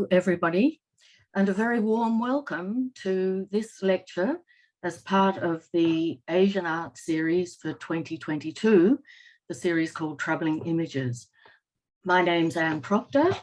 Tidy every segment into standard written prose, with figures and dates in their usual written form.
Hello, everybody, and a very warm welcome to this lecture as part of the Asian Art Series for 2022, the series called Troubling Images. My name's Anne Proctor,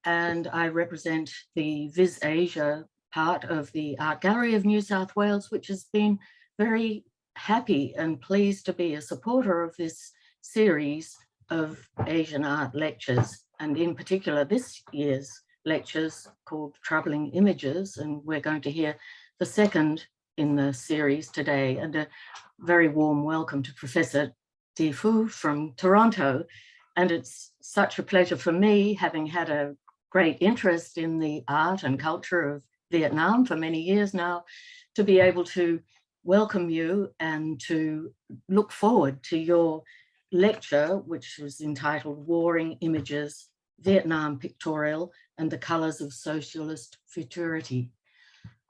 and I represent the Vis Asia part of the Art Gallery of New South Wales, which has been very happy and pleased to be a supporter of this series of Asian art lectures, and in particular this year's lectures called Troubling Images, and we're going to hear the second in the series today. And a very warm welcome to Professor Thi Phu from Toronto. And it's such a pleasure for me, having had a great interest in the art and culture of Vietnam for many years now, to be able to welcome you and to look forward to your lecture, which was entitled Warring Images, Vietnam Pictorial and the Colors of Socialist Futurity.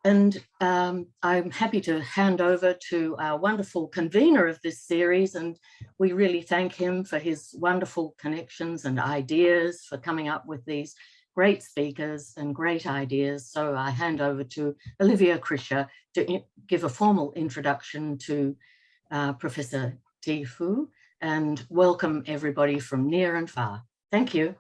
And I'm happy to hand over to our wonderful convener of this series, and we really thank him for his wonderful connections and ideas, for coming up with these great speakers and great ideas. So I hand over to Olivier Krischer to give a formal introduction to Professor Thi Phu, and welcome everybody from near and far. Thank you.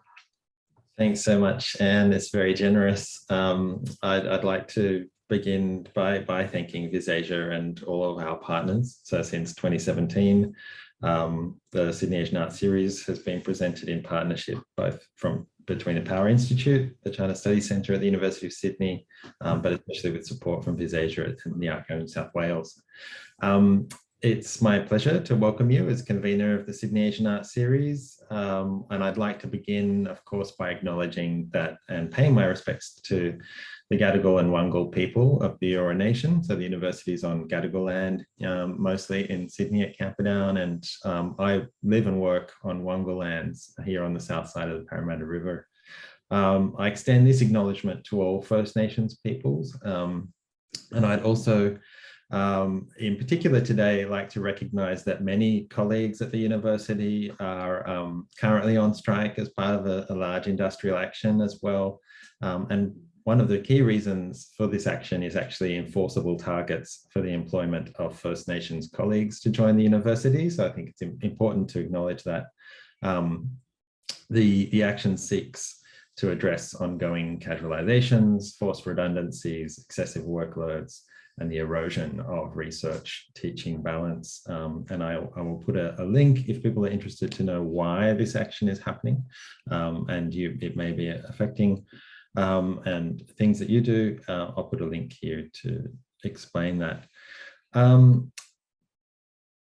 Thanks so much, and it's very generous. I'd like to begin by thanking Vis Asia and all of our partners. So since 2017, the Sydney Asian Art Series has been presented in partnership both between the Power Institute, the China Studies Centre at the University of Sydney, but especially with support from Vis Asia at the Art Gallery of New South Wales. It's my pleasure to welcome you as convener of the Sydney Asian Art Series. And I'd like to begin, of course, by acknowledging that and paying my respects to the Gadigal and Wangal people of the Eora Nation. So the university is on Gadigal land, mostly in Sydney at Camperdown, and I live and work on Wangal lands here on the south side of the Parramatta River. I extend this acknowledgement to all First Nations peoples, and I'd also in particular today, I'd like to recognise that many colleagues at the university are currently on strike as part of a large industrial action as well. And one of the key reasons for this action is actually enforceable targets for the employment of First Nations colleagues to join the university. So I think it's important to acknowledge that. The action seeks to address ongoing casualizations, forced redundancies, excessive workloads, and the erosion of research teaching balance. And I will put a link if people are interested to know why this action is happening, and it may be affecting and things that you do. I'll put a link here to explain that.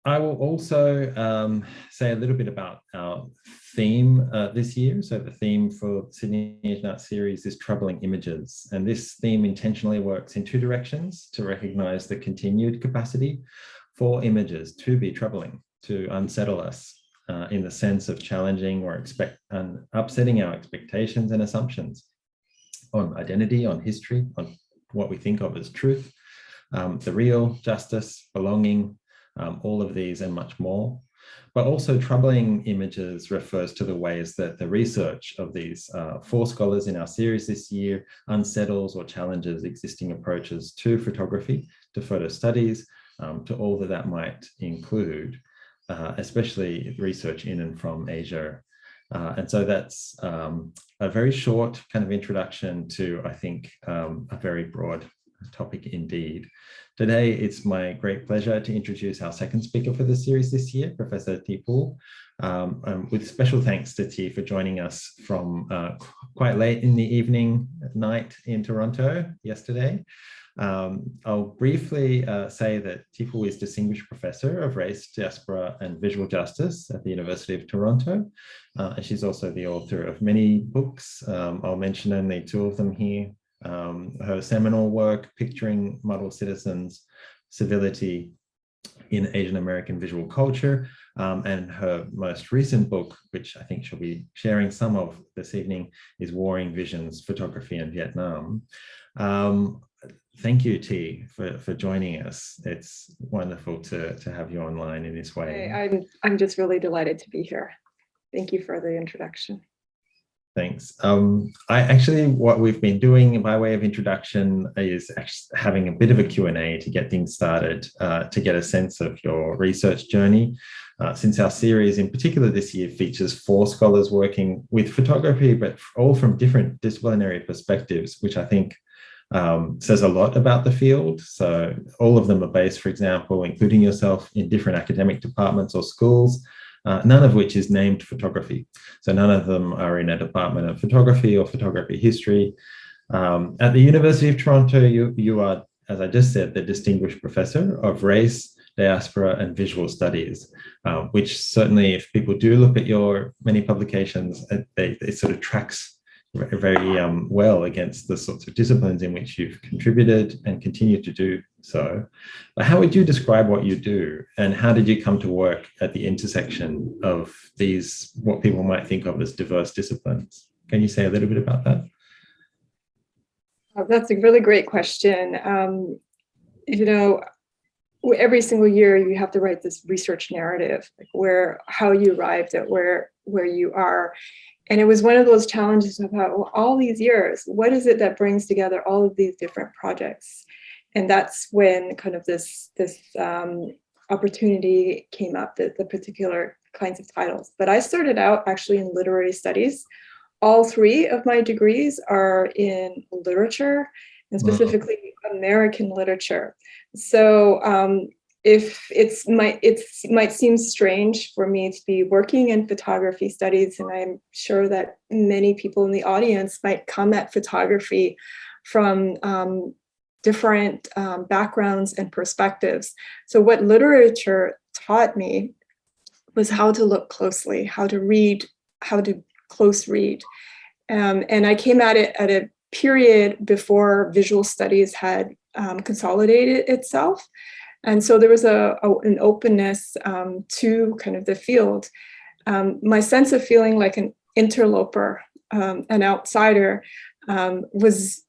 I will also say a little bit about our theme this year. So the theme for Sydney Asian Art Series is Troubling Images. And this theme intentionally works in two directions: to recognise the continued capacity for images to be troubling, to unsettle us in the sense of challenging or upsetting our expectations and assumptions on identity, on history, on what we think of as truth, the real, justice, belonging, all of these and much more. But also, troubling images refers to the ways that the research of these four scholars in our series this year unsettles or challenges existing approaches to photography, to photo studies, to all that might include, especially research in and from Asia. And so that's a very short kind of introduction to, I think, a very broad topic indeed. Today, it's my great pleasure to introduce our second speaker for the series this year, Professor Thi Phu, with special thanks to Thi for joining us from quite late in the night in Toronto yesterday. I'll briefly say that Thi Phu is Distinguished Professor of Race, Diaspora and Visual Justice at the University of Toronto. And she's also the author of many books. I'll mention only two of them here. Her seminal work, Picturing Model Citizens, Civility in Asian American Visual Culture, and her most recent book, which I think she'll be sharing some of this evening, is Warring Visions, Photography in Vietnam. Thank you, Thi, for joining us. It's wonderful to have you online in this way. I'm just really delighted to be here. Thank you for the introduction. Thanks. What we've been doing by way of introduction is actually having a bit of a Q&A to get things started, to get a sense of your research journey. Since our series in particular this year features 4 scholars working with photography, but all from different disciplinary perspectives, which I think says a lot about the field. So all of them are based, for example, including yourself, in different academic departments or schools, none of which is named photography. So none of them are in a department of photography or photography history. At the University of Toronto, you are, as I just said, the Distinguished Professor of Race, Diaspora and Visual Studies, which certainly, if people do look at your many publications, it sort of tracks very well against the sorts of disciplines in which you've contributed and continue to do so. But how would you describe what you do, and how did you come to work at the intersection of these, what people might think of as diverse disciplines? Can you say a little bit about that? That's a really great question. Every single year you have to write this research narrative, like how you arrived at where you are. And it was one of those challenges about, well, all these years, what is it that brings together all of these different projects? And that's when kind of this opportunity came up, the particular kinds of titles. But I started out actually in literary studies. All 3 of my degrees are in literature, and specifically American literature. So if it might seem strange for me to be working in photography studies, and I'm sure that many people in the audience might come at photography from different backgrounds and perspectives. So what literature taught me was how to look closely, how to read, how to close read. And I came at it at a period before visual studies had consolidated itself. And so there was an openness to kind of the field. My sense of feeling like an interloper, an outsider, was,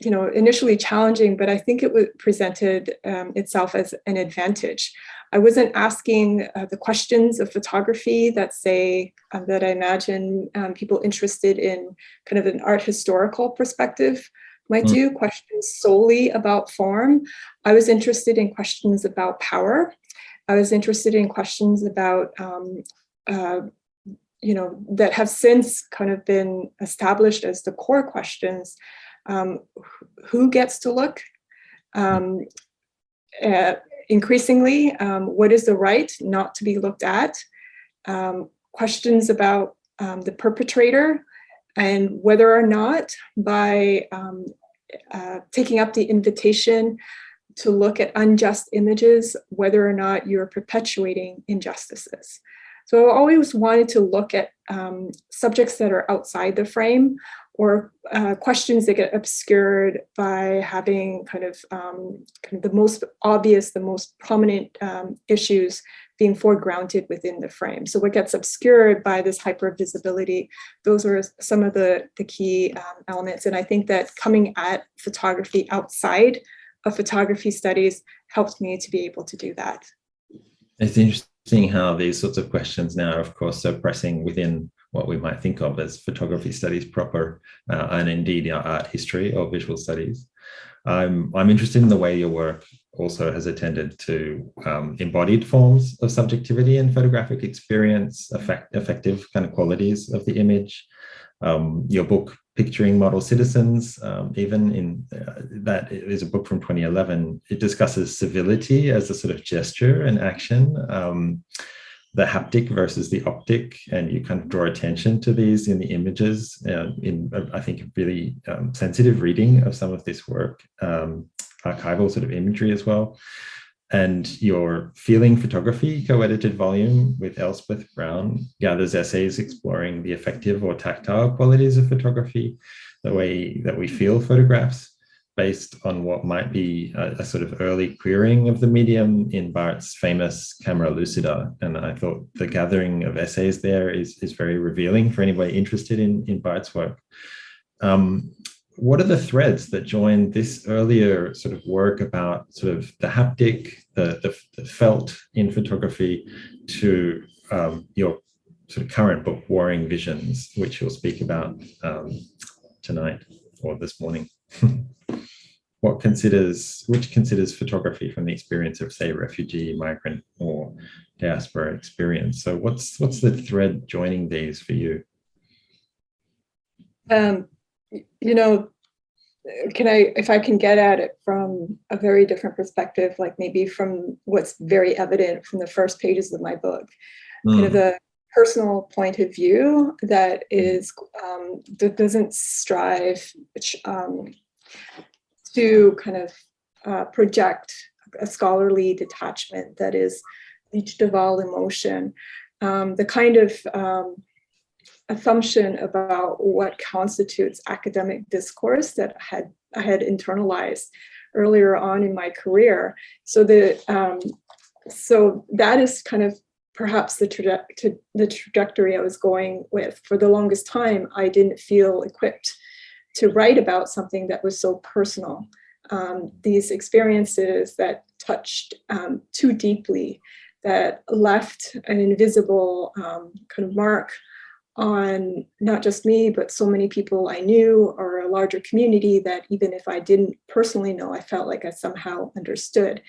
initially challenging, but I think it presented itself as an advantage. I wasn't asking the questions of photography that I imagine people interested in kind of an art historical perspective might do, questions solely about form. I was interested in questions about power. I was interested in questions about, that have since kind of been established as the core questions. Who gets to look? Increasingly, what is the right not to be looked at? Questions about the perpetrator, and whether or not by taking up the invitation to look at unjust images, whether or not you're perpetuating injustices. So I always wanted to look at subjects that are outside the frame, or questions that get obscured by having kind of the most obvious, the most prominent issues being foregrounded within the frame. So what gets obscured by this hypervisibility, those are some of the key elements. And I think that coming at photography outside of photography studies helped me to be able to do that. It's interesting how these sorts of questions now are, of course, so pressing within what we might think of as photography studies proper, and indeed art history or visual studies. I'm interested in the way your work also has attended to embodied forms of subjectivity and photographic experience, effective kind of qualities of the image. Your book, Picturing Model Citizens, even in that is a book from 2011, it discusses civility as a sort of gesture and action, the haptic versus the optic, and you kind of draw attention to these in the images, in, I think, a really sensitive reading of some of this work, archival sort of imagery as well. And your Feeling Photography co-edited volume with Elspeth Brown gathers essays exploring the affective or tactile qualities of photography, the way that we feel photographs, based on what might be a sort of early querying of the medium in Barth's famous Camera Lucida. And I thought the gathering of essays there is very revealing for anybody interested in Barth's work. What are the threads that join this earlier sort of work about sort of the haptic, the felt in photography, to your sort of current book, Warring Visions, which you'll speak about tonight or this morning. Which considers photography from the experience of, say, refugee, migrant, or diaspora experience. So what's the thread joining these for you? If I can get at it from a very different perspective, like maybe from what's very evident from the first pages of my book, kind of the personal point of view that is that doesn't strive to kind of project a scholarly detachment that is reached of all emotion, the kind of assumption about what constitutes academic discourse that I had internalized earlier on in my career. So so that is kind of perhaps the trajectory I was going with. For the longest time, I didn't feel equipped to write about something that was so personal. These experiences that touched too deeply, that left an invisible kind of mark on not just me, but so many people I knew, or a larger community that even if I didn't personally know, I felt like I somehow understood.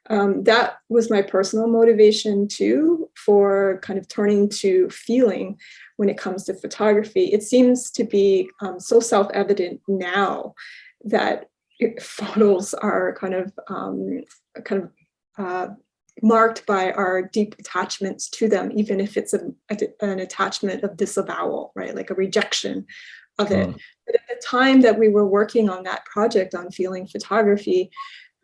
That was my personal motivation too, for kind of turning to feeling when it comes to photography. It seems to be so self-evident now that photos are kind of marked by our deep attachments to them, even if it's an attachment of disavowal, right? Like a rejection of it. But at the time that we were working on that project on feeling photography,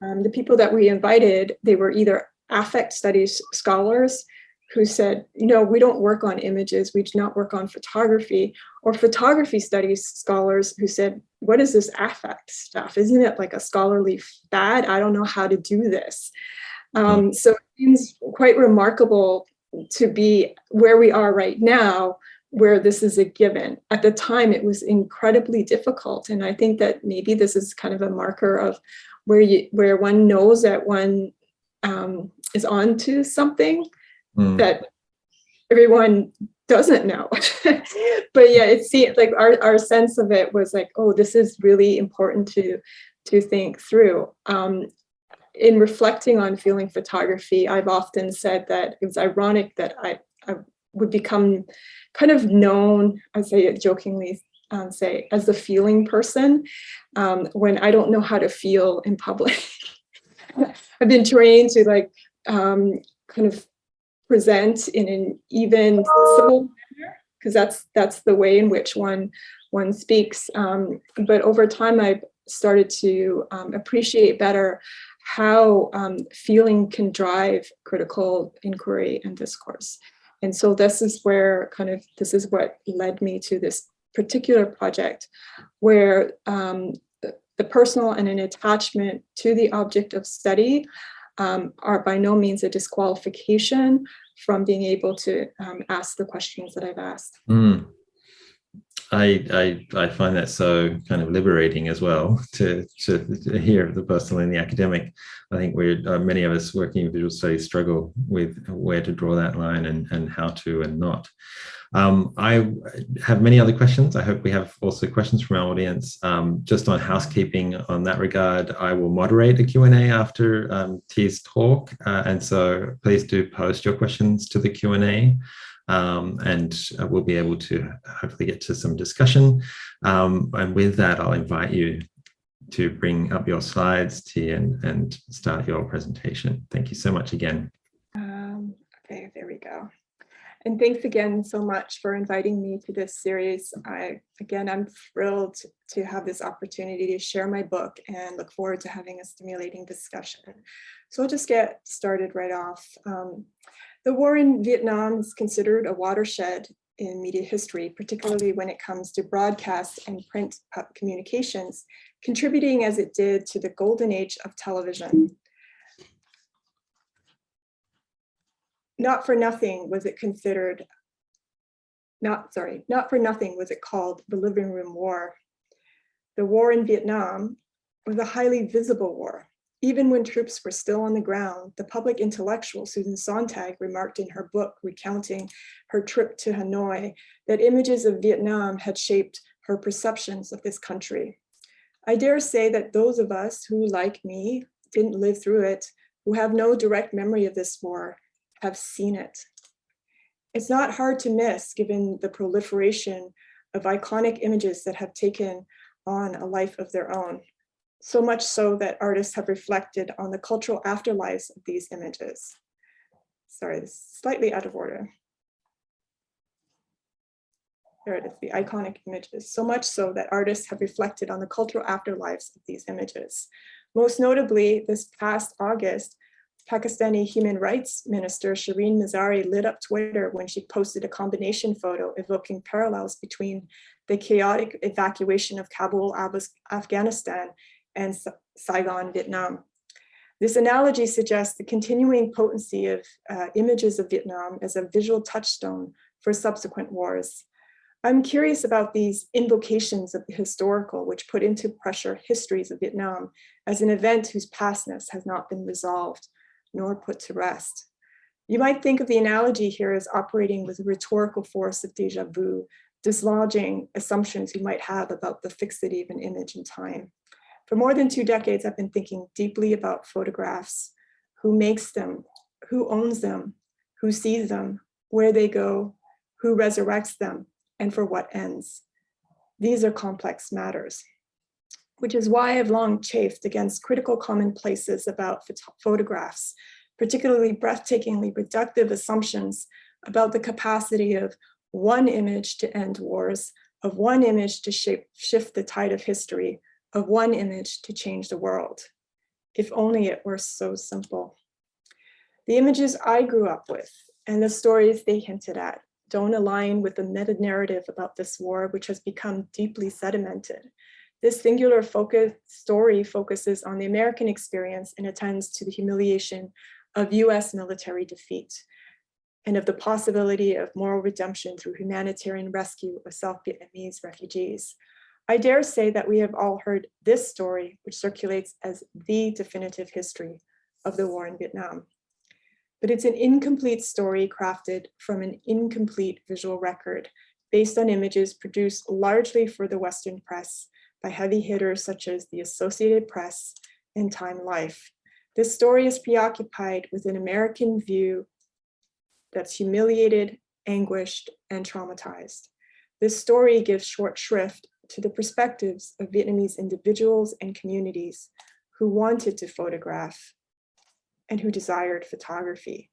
the people that we invited, they were either affect studies scholars who said, no, we don't work on images, we do not work on photography, or photography studies scholars who said, what is this affect stuff? Isn't it like a scholarly fad? I don't know how to do this. So it seems quite remarkable to be where we are right now, where this is a given. At the time, it was incredibly difficult. And I think that maybe this is kind of a marker of where one knows that one is onto something that everyone doesn't know. But yeah, it seemed like our sense of it was like, oh, this is really important to think through. In reflecting on feeling photography, I've often said that it was ironic that I would become kind of known, I say it jokingly, say, as the feeling person, when I don't know how to feel in public. I've been trained to like kind of present in an even civil manner, because that's the way in which one speaks. But over time, I've started to appreciate better how feeling can drive critical inquiry and discourse. And so this is where this is what led me to this particular project, where the personal and an attachment to the object of study are by no means a disqualification from being able to ask the questions that I've asked. I find that so kind of liberating as well to hear the personal and the academic. I think many of us working in visual studies struggle with where to draw that line and how to and not. I have many other questions. I hope we have also questions from our audience. Just on housekeeping on that regard, I will moderate a Q&A after T's talk. And so please do post your questions to the Q&A. And we'll be able to hopefully get to some discussion. And with that, I'll invite you to bring up your slides, T, and start your presentation. Thank you so much again. Okay, there we go. And thanks again so much for inviting me to this series. I'm thrilled to have this opportunity to share my book and look forward to having a stimulating discussion. So I'll just get started right off. The war in Vietnam is considered a watershed in media history, particularly when it comes to broadcast and print communications, contributing as it did to the golden age of television. Not for nothing was it called the living room war. The war in Vietnam was a highly visible war. Even when troops were still on the ground, the public intellectual Susan Sontag remarked in her book recounting her trip to Hanoi that images of Vietnam had shaped her perceptions of this country. I dare say that those of us who, like me, didn't live through it, who have no direct memory of this war, have seen it. It's not hard to miss given the proliferation of iconic images that have taken on a life of their own. So much so that artists have reflected on the cultural afterlives of these images. Sorry, this is slightly out of order. There it is, the iconic images. So much so that artists have reflected on the cultural afterlives of these images. Most notably, this past August, Pakistani Human Rights Minister Shireen Mazari lit up Twitter when she posted a combination photo evoking parallels between the chaotic evacuation of Kabul, Afghanistan, and Saigon, Vietnam. This analogy suggests the continuing potency of images of Vietnam as a visual touchstone for subsequent wars. I'm curious about these invocations of the historical, which put into pressure histories of Vietnam as an event whose pastness has not been resolved nor put to rest. You might think of the analogy here as operating with a rhetorical force of déjà vu, dislodging assumptions you might have about the fixity of an image in time. For more than 2 decades, I've been thinking deeply about photographs, who makes them, who owns them, who sees them, where they go, who resurrects them, and for what ends. These are complex matters, which is why I've long chafed against critical commonplaces about photographs, particularly breathtakingly reductive assumptions about the capacity of one image to end wars, of one image to shift the tide of history, of one image to change the world. If only it were so simple. The images I grew up with and the stories they hinted at don't align with the meta-narrative about this war, which has become deeply sedimented. This singular story focuses on the American experience and attends to the humiliation of US military defeat and of the possibility of moral redemption through humanitarian rescue of South Vietnamese refugees. I dare say that we have all heard this story, which circulates as the definitive history of the war in Vietnam. But it's an incomplete story crafted from an incomplete visual record based on images produced largely for the Western press by heavy hitters such as the Associated Press and Time Life. This story is preoccupied with an American view that's humiliated, anguished, and traumatized. This story gives short shrift to the perspectives of Vietnamese individuals and communities who wanted to photograph and who desired photography.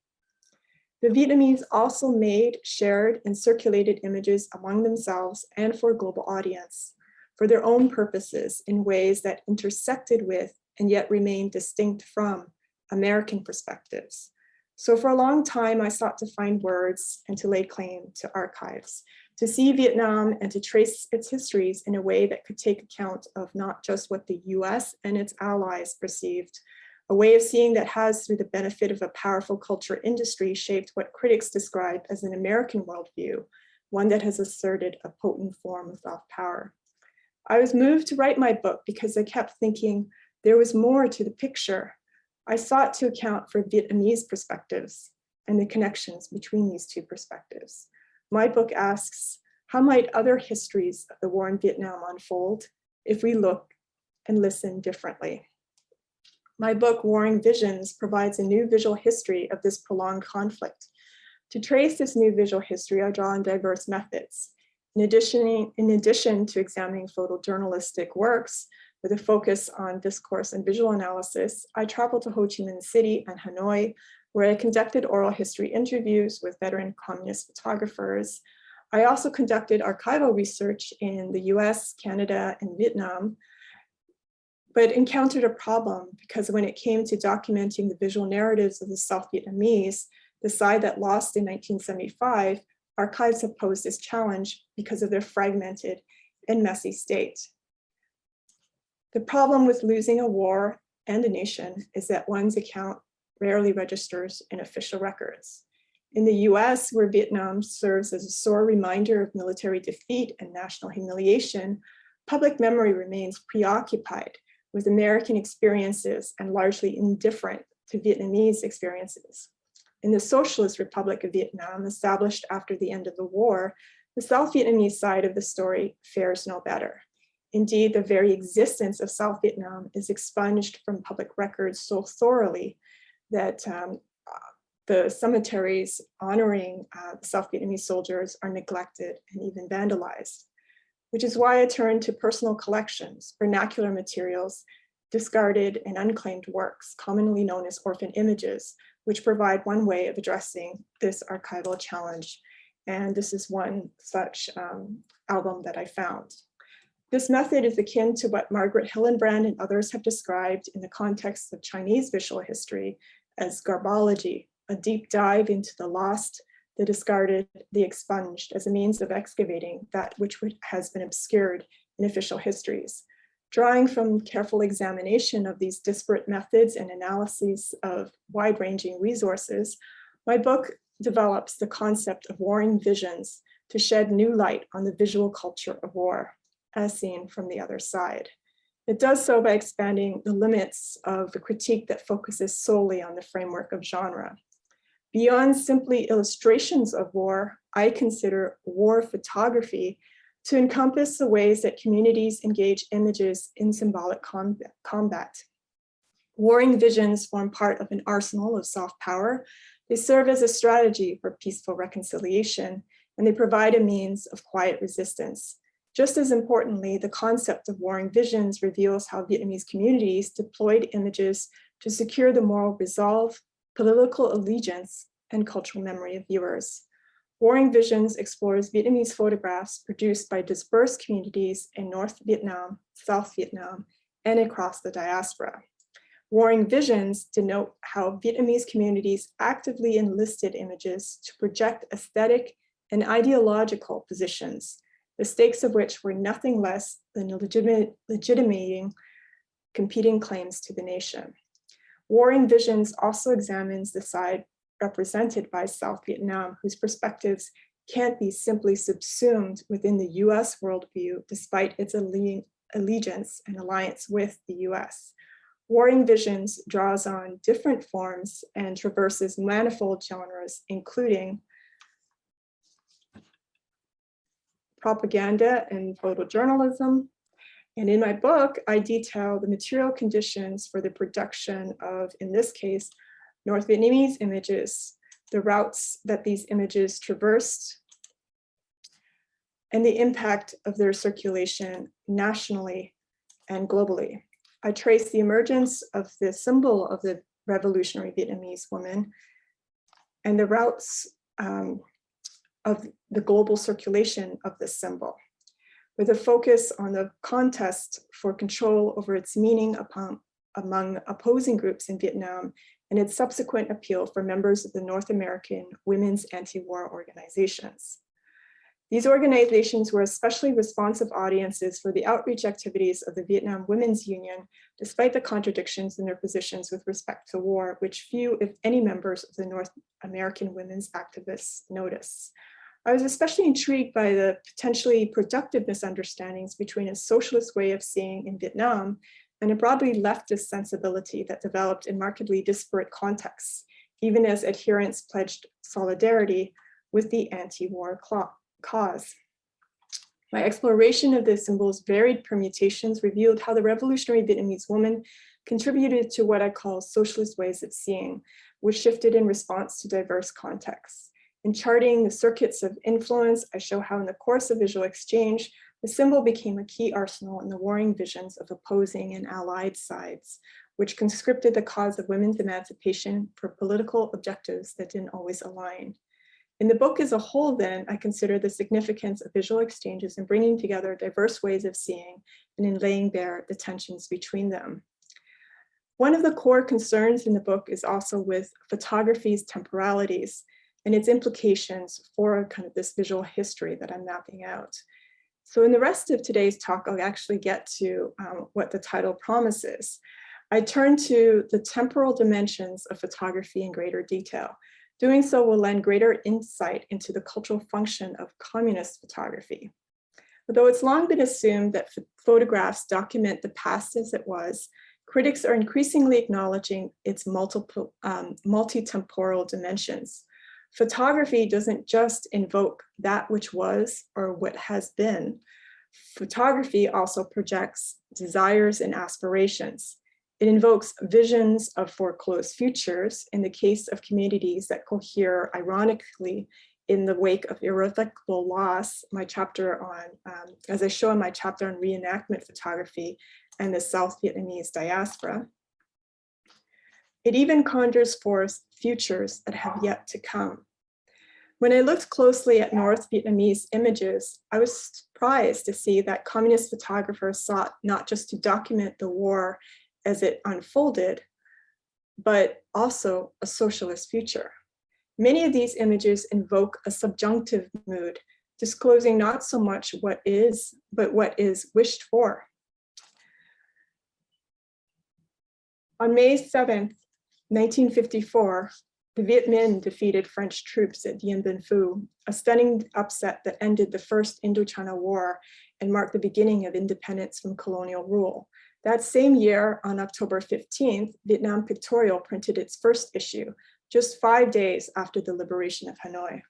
The Vietnamese also made, shared, and circulated images among themselves and for a global audience for their own purposes in ways that intersected with and yet remained distinct from American perspectives. So for a long time, I sought to find words and to lay claim to archives, to see Vietnam and to trace its histories in a way that could take account of not just what the US and its allies perceived, a way of seeing that has, through the benefit of a powerful culture industry, shaped what critics describe as an American worldview, one that has asserted a potent form of soft power. I was moved to write my book because I kept thinking there was more to the picture. I sought to account for Vietnamese perspectives and the connections between these two perspectives. My book asks, how might other histories of the war in Vietnam unfold if we look and listen differently? My book, Warring Visions, provides a new visual history of this prolonged conflict. To trace this new visual history, I draw on diverse methods. In addition to examining photojournalistic works with a focus on discourse and visual analysis, I traveled to Ho Chi Minh City and Hanoi, where I conducted oral history interviews with veteran communist photographers. I also conducted archival research in the US, Canada, and Vietnam, but encountered a problem because when it came to documenting the visual narratives of the South Vietnamese, the side that lost in 1975, archives have posed this challenge because of their fragmented and messy state. The problem with losing a war and a nation is that one's account rarely registers in official records. In the US, where Vietnam serves as a sore reminder of military defeat and national humiliation, public memory remains preoccupied with American experiences and largely indifferent to Vietnamese experiences. In the Socialist Republic of Vietnam, established after the end of the war, the South Vietnamese side of the story fares no better. Indeed, the very existence of South Vietnam is expunged from public records so thoroughly that the cemeteries honoring the South Vietnamese soldiers are neglected and even vandalized, which is why I turned to personal collections, vernacular materials, discarded and unclaimed works, commonly known as orphan images, which provide one way of addressing this archival challenge. And this is one such album that I found. This method is akin to what Margaret Hillenbrand and others have described in the context of Chinese visual history as garbology, a deep dive into the lost, the discarded, the expunged as a means of excavating that which has been obscured in official histories. Drawing from careful examination of these disparate methods and analyses of wide-ranging resources, my book develops the concept of warring visions to shed new light on the visual culture of war, as seen from the other side. It does so by expanding the limits of the critique that focuses solely on the framework of genre. Beyond simply illustrations of war, I consider war photography to encompass the ways that communities engage images in symbolic combat. Warring visions form part of an arsenal of soft power. They serve as a strategy for peaceful reconciliation, and they provide a means of quiet resistance. Just as importantly, the concept of warring visions reveals how Vietnamese communities deployed images to secure the moral resolve, political allegiance, and cultural memory of viewers. Warring Visions explores Vietnamese photographs produced by dispersed communities in North Vietnam, South Vietnam, and across the diaspora. Warring Visions denote how Vietnamese communities actively enlisted images to project aesthetic and ideological positions, the stakes of which were nothing less than legitimating competing claims to the nation. Warring Visions also examines the side represented by South Vietnam, whose perspectives can't be simply subsumed within the US worldview, despite its allegiance and alliance with the US. Warring Visions draws on different forms and traverses manifold genres, including propaganda and photojournalism. And in my book, I detail the material conditions for the production of, in this case, North Vietnamese images, the routes that these images traversed, and the impact of their circulation nationally and globally. I trace the emergence of the symbol of the revolutionary Vietnamese woman and the routes of the global circulation of this symbol, with a focus on the contest for control over its meaning among opposing groups in Vietnam and its subsequent appeal for members of the North American women's anti-war organizations. These organizations were especially responsive audiences for the outreach activities of the Vietnam Women's Union, despite the contradictions in their positions with respect to war, which few, if any, members of the North American women's activists notice. I was especially intrigued by the potentially productive misunderstandings between a socialist way of seeing in Vietnam and a broadly leftist sensibility that developed in markedly disparate contexts, even as adherents pledged solidarity with the anti-war cause. My exploration of the symbol's varied permutations revealed how the revolutionary Vietnamese woman contributed to what I call socialist ways of seeing, which shifted in response to diverse contexts. In charting the circuits of influence, I show how in the course of visual exchange, the symbol became a key arsenal in the warring visions of opposing and allied sides, which conscripted the cause of women's emancipation for political objectives that didn't always align. In the book as a whole, then, I consider the significance of visual exchanges in bringing together diverse ways of seeing and in laying bare the tensions between them. One of the core concerns in the book is also with photography's temporalities and its implications for kind of this visual history that I'm mapping out. So in the rest of today's talk, I'll actually get to what the title promises. I turn to the temporal dimensions of photography in greater detail. Doing so will lend greater insight into the cultural function of communist photography. Although it's long been assumed that photographs document the past as it was, critics are increasingly acknowledging its multi-temporal dimensions. Photography doesn't just invoke that which was or what has been. Photography also projects desires and aspirations. It invokes visions of foreclosed futures in the case of communities that cohere ironically in the wake of irrevocable loss, my chapter on, as I show in my chapter on reenactment photography and the South Vietnamese diaspora. It even conjures forth futures that have yet to come. When I looked closely at North Vietnamese images, I was surprised to see that communist photographers sought not just to document the war as it unfolded, but also a socialist future. Many of these images invoke a subjunctive mood, disclosing not so much what is, but what is wished for. On May 7th, 1954, the Viet Minh defeated French troops at Dien Bien Phu, a stunning upset that ended the First Indochina War and marked the beginning of independence from colonial rule. That same year, on October 15th, Vietnam Pictorial printed its first issue, just 5 days after the liberation of Hanoi.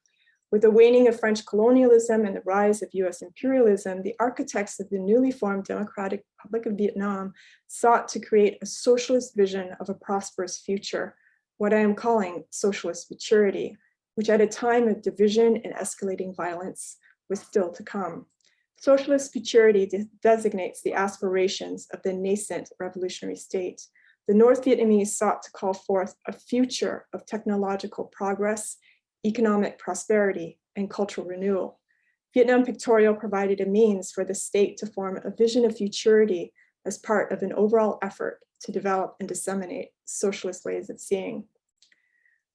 With the waning of French colonialism and the rise of US imperialism, the architects of the newly formed Democratic Republic of Vietnam sought to create a socialist vision of a prosperous future, what I am calling Socialist Futurity, which at a time of division and escalating violence was still to come. Socialist Futurity designates the aspirations of the nascent revolutionary state. The North Vietnamese sought to call forth a future of technological progress, economic prosperity, and cultural renewal. Vietnam Pictorial provided a means for the state to form a vision of futurity as part of an overall effort to develop and disseminate socialist ways of seeing.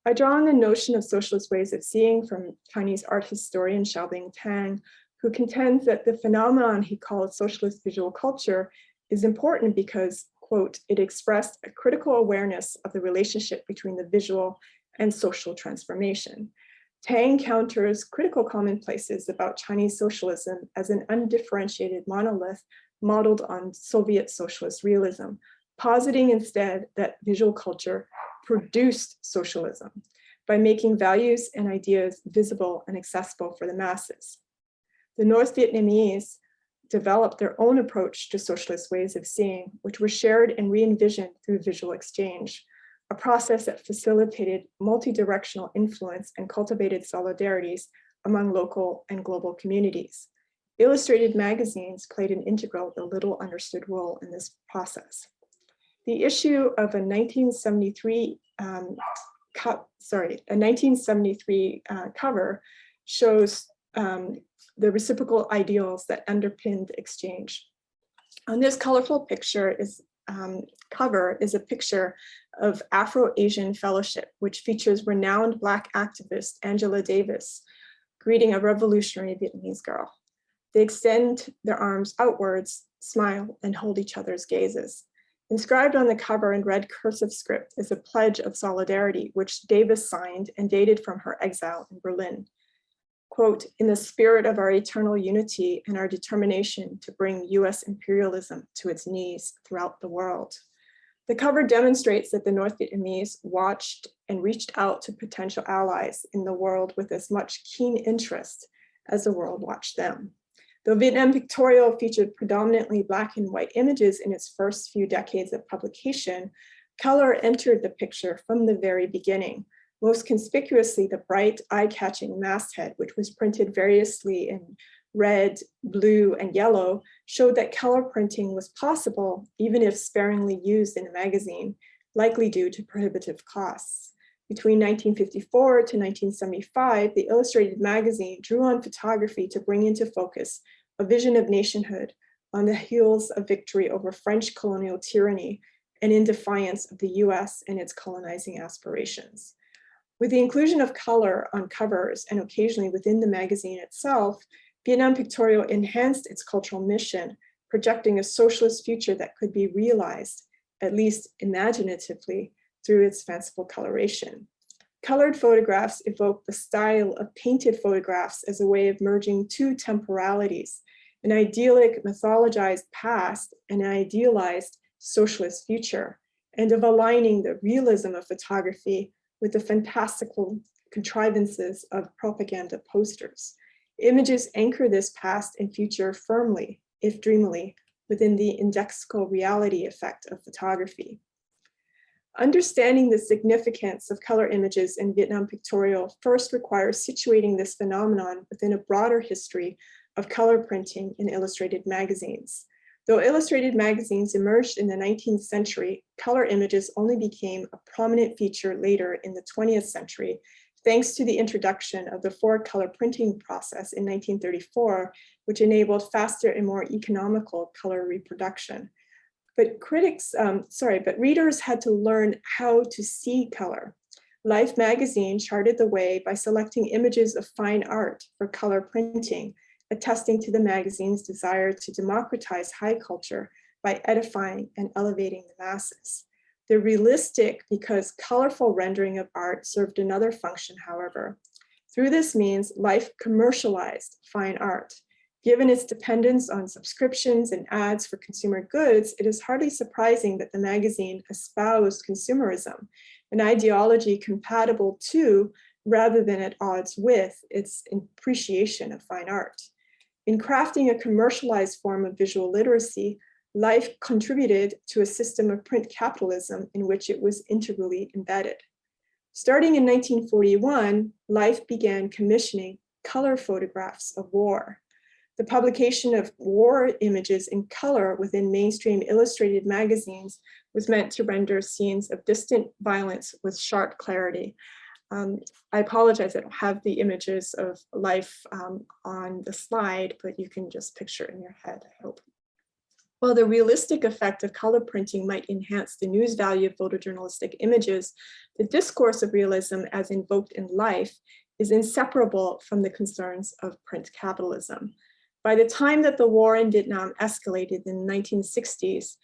I draw on the notion of socialist ways of seeing from Chinese art historian Xiaobing Tang, who contends that the phenomenon he called socialist visual culture is important because, quote, it expressed a critical awareness of the relationship between the visual and social transformation. Tang counters critical commonplaces about Chinese socialism as an undifferentiated monolith modeled on Soviet socialist realism, positing instead that visual culture produced socialism by making values and ideas visible and accessible for the masses. The North Vietnamese developed their own approach to socialist ways of seeing, which were shared and re-envisioned through visual exchange, a process that facilitated multi-directional influence and cultivated solidarities among local and global communities. Illustrated magazines played an integral but little understood role in this process. The issue of a 1973 cover shows the reciprocal ideals that underpinned exchange. On this colorful picture cover is a picture of Afro-Asian Fellowship, which features renowned Black activist Angela Davis greeting a revolutionary Vietnamese girl. They extend their arms outwards, smile, and hold each other's gazes. Inscribed on the cover in red cursive script is a pledge of solidarity, which Davis signed and dated from her exile in Berlin. Quote, in the spirit of our eternal unity and our determination to bring US imperialism to its knees throughout the world. The cover demonstrates that the North Vietnamese watched and reached out to potential allies in the world with as much keen interest as the world watched them. Though Vietnam Pictorial featured predominantly Black and white images in its first few decades of publication, color entered the picture from the very beginning. Most conspicuously, the bright, eye-catching masthead, which was printed variously in red, blue, and yellow, showed that color printing was possible, even if sparingly used in a magazine, likely due to prohibitive costs. Between 1954 to 1975, the Illustrated magazine drew on photography to bring into focus a vision of nationhood on the heels of victory over French colonial tyranny and in defiance of the US and its colonizing aspirations. With the inclusion of color on covers and occasionally within the magazine itself, Vietnam Pictorial enhanced its cultural mission, projecting a socialist future that could be realized, at least imaginatively, through its fanciful coloration. Colored photographs evoke the style of painted photographs as a way of merging two temporalities, an idyllic, mythologized past, and an idealized socialist future, and of aligning the realism of photography with the fantastical contrivances of propaganda posters. Images anchor this past and future firmly, if dreamily, within the indexical reality effect of photography. Understanding the significance of color images in Vietnam pictorial first requires situating this phenomenon within a broader history of color printing in illustrated magazines. Though illustrated magazines emerged in the 19th century, color images only became a prominent feature later in the 20th century, thanks to the introduction of the four-color printing process in 1934, which enabled faster and more economical color reproduction. But readers had to learn how to see color. Life magazine charted the way by selecting images of fine art for color printing, attesting to the magazine's desire to democratize high culture by edifying and elevating the masses. The realistic, because colorful rendering of art served another function, however. Through this means, Life commercialized fine art. Given its dependence on subscriptions and ads for consumer goods, it is hardly surprising that the magazine espoused consumerism, an ideology compatible to, rather than at odds with, its appreciation of fine art. In crafting a commercialized form of visual literacy, Life contributed to a system of print capitalism in which it was integrally embedded. Starting in 1941, Life began commissioning color photographs of war. The publication of war images in color within mainstream illustrated magazines was meant to render scenes of distant violence with sharp clarity. I apologize, I don't have the images of Life on the slide, but you can just picture it in your head, I hope. While the realistic effect of color printing might enhance the news value of photojournalistic images, the discourse of realism as invoked in Life is inseparable from the concerns of print capitalism. By the time that the war in Vietnam escalated in the 1960s,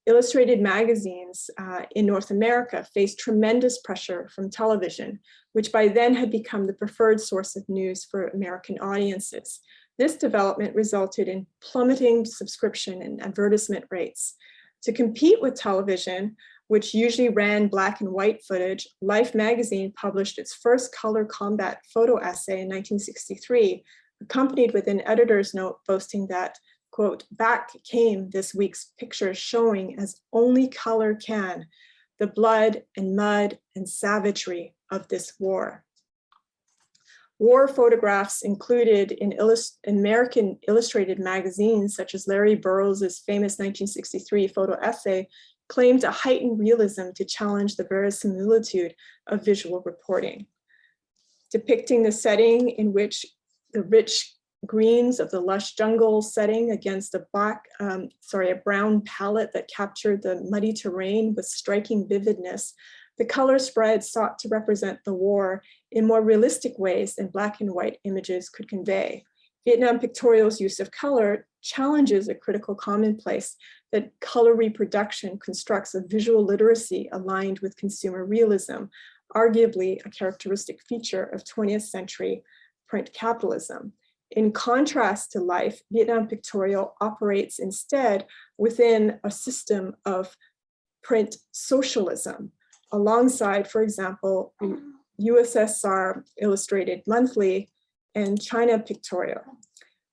illustrated magazines in North America faced tremendous pressure from television, which by then had become the preferred source of news for American audiences. This development resulted in plummeting subscription and advertisement rates. To compete with television, which usually ran black and white footage, Life magazine published its first color combat photo essay in 1963, accompanied with an editor's note boasting that, quote, "Back came this week's picture showing as only color can, the blood and mud and savagery of this war." War photographs included in American illustrated magazines, such as Larry Burroughs' famous 1963 photo essay, claimed a heightened realism to challenge the verisimilitude of visual reporting. Depicting the setting in which the rich greens of the lush jungle setting against a brown palette that captured the muddy terrain with striking vividness, the color spread sought to represent the war in more realistic ways than black and white images could convey. Vietnam Pictorial's use of color challenges a critical commonplace that color reproduction constructs a visual literacy aligned with consumer realism, arguably a characteristic feature of 20th century print capitalism. In contrast to Life, Vietnam Pictorial operates instead within a system of print socialism, alongside, for example, USSR Illustrated Monthly and China Pictorial.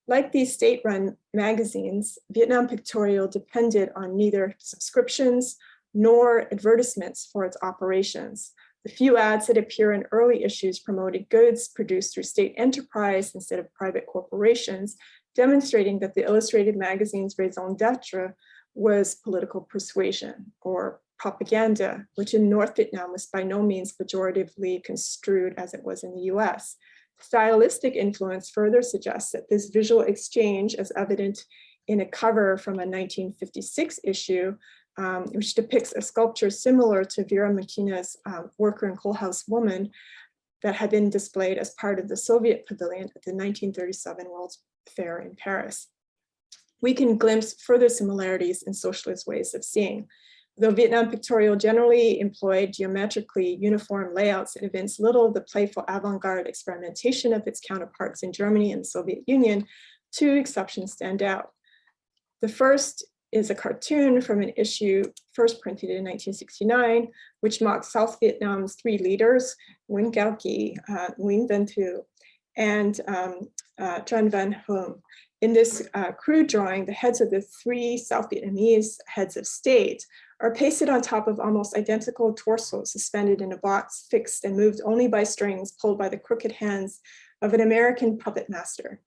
Like these state-run magazines, Vietnam Pictorial depended on neither subscriptions nor advertisements for its operations. The few ads that appear in early issues promoted goods produced through state enterprise instead of private corporations, demonstrating that the illustrated magazine's raison d'etre was political persuasion or propaganda, which in North Vietnam was by no means pejoratively construed as it was in the US. Stylistic influence further suggests that this visual exchange, as evident in a cover from a 1956 issue, which depicts a sculpture similar to Vera Machina's Worker and Coal House Woman that had been displayed as part of the Soviet pavilion at the 1937 World's Fair in Paris. We can glimpse further similarities in socialist ways of seeing. Though Vietnam Pictorial generally employed geometrically uniform layouts, it evinced little of the playful avant-garde experimentation of its counterparts in Germany and the Soviet Union, Two exceptions stand out. The first is a cartoon from an issue first printed in 1969, which mocks South Vietnam's three leaders, Nguyen Cao Ky, Nguyen Van Thu, and Tran Van Huong. In this crude drawing, the heads of the three South Vietnamese heads of state are pasted on top of almost identical torsos suspended in a box, fixed and moved only by strings pulled by the crooked hands of an American puppet master.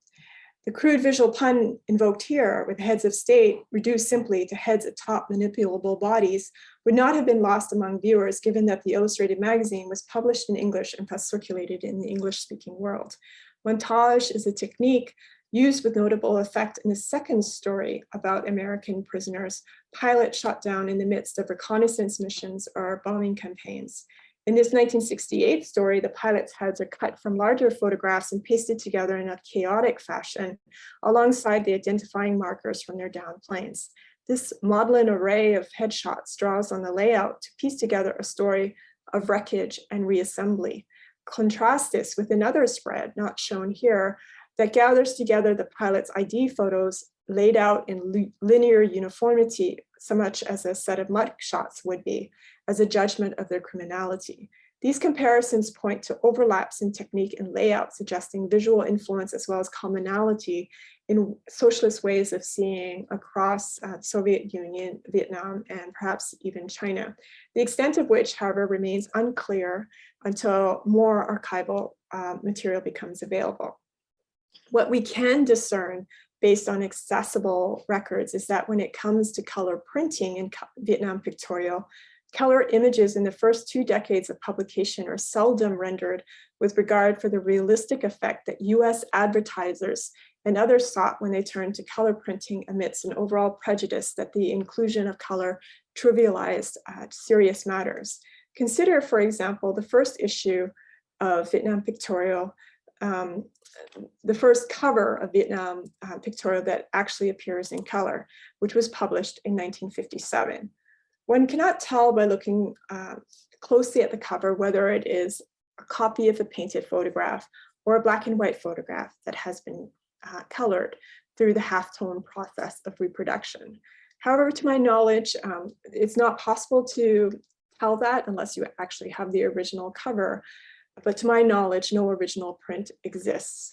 The crude visual pun invoked here, with heads of state reduced simply to heads atop manipulable bodies, would not have been lost among viewers, given that the illustrated magazine was published in English and thus circulated in the English-speaking world. Montage is a technique used with notable effect in the second story about American prisoners, pilots shot down in the midst of reconnaissance missions or bombing campaigns. In this 1968 story, the pilots' heads are cut from larger photographs and pasted together in a chaotic fashion alongside the identifying markers from their downed planes. This maudlin array of headshots draws on the layout to piece together a story of wreckage and reassembly. Contrast this with another spread, not shown here, that gathers together the pilots' ID photos laid out in linear uniformity, so much as a set of mugshots would be, as a judgment of their criminality. These comparisons point to overlaps in technique and layout, suggesting visual influence as well as commonality in socialist ways of seeing across Soviet Union, Vietnam, and perhaps even China. The extent of which, however, remains unclear until more archival material becomes available. What we can discern based on accessible records is that when it comes to color printing in Vietnam Pictorial, color images in the first 2 decades of publication are seldom rendered with regard for the realistic effect that US advertisers and others sought when they turned to color printing amidst an overall prejudice that the inclusion of color trivialized serious matters. Consider, for example, the first issue of Vietnam Pictorial, the first cover of Vietnam Pictorial that actually appears in color, which was published in 1957. One cannot tell by looking closely at the cover whether it is a copy of a painted photograph or a black and white photograph that has been colored through the halftone process of reproduction. However, to my knowledge, it's not possible to tell that unless you actually have the original cover. But to my knowledge, no original print exists.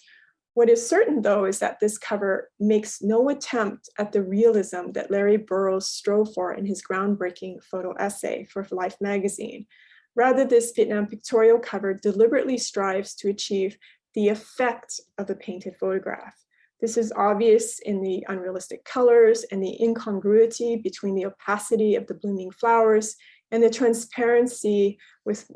What is certain, though, is that this cover makes no attempt at the realism that Larry Burroughs strove for in his groundbreaking photo essay for Life magazine. Rather, this Vietnam Pictorial cover deliberately strives to achieve the effect of a painted photograph. This is obvious in the unrealistic colors and the incongruity between the opacity of the blooming flowers and the transparency with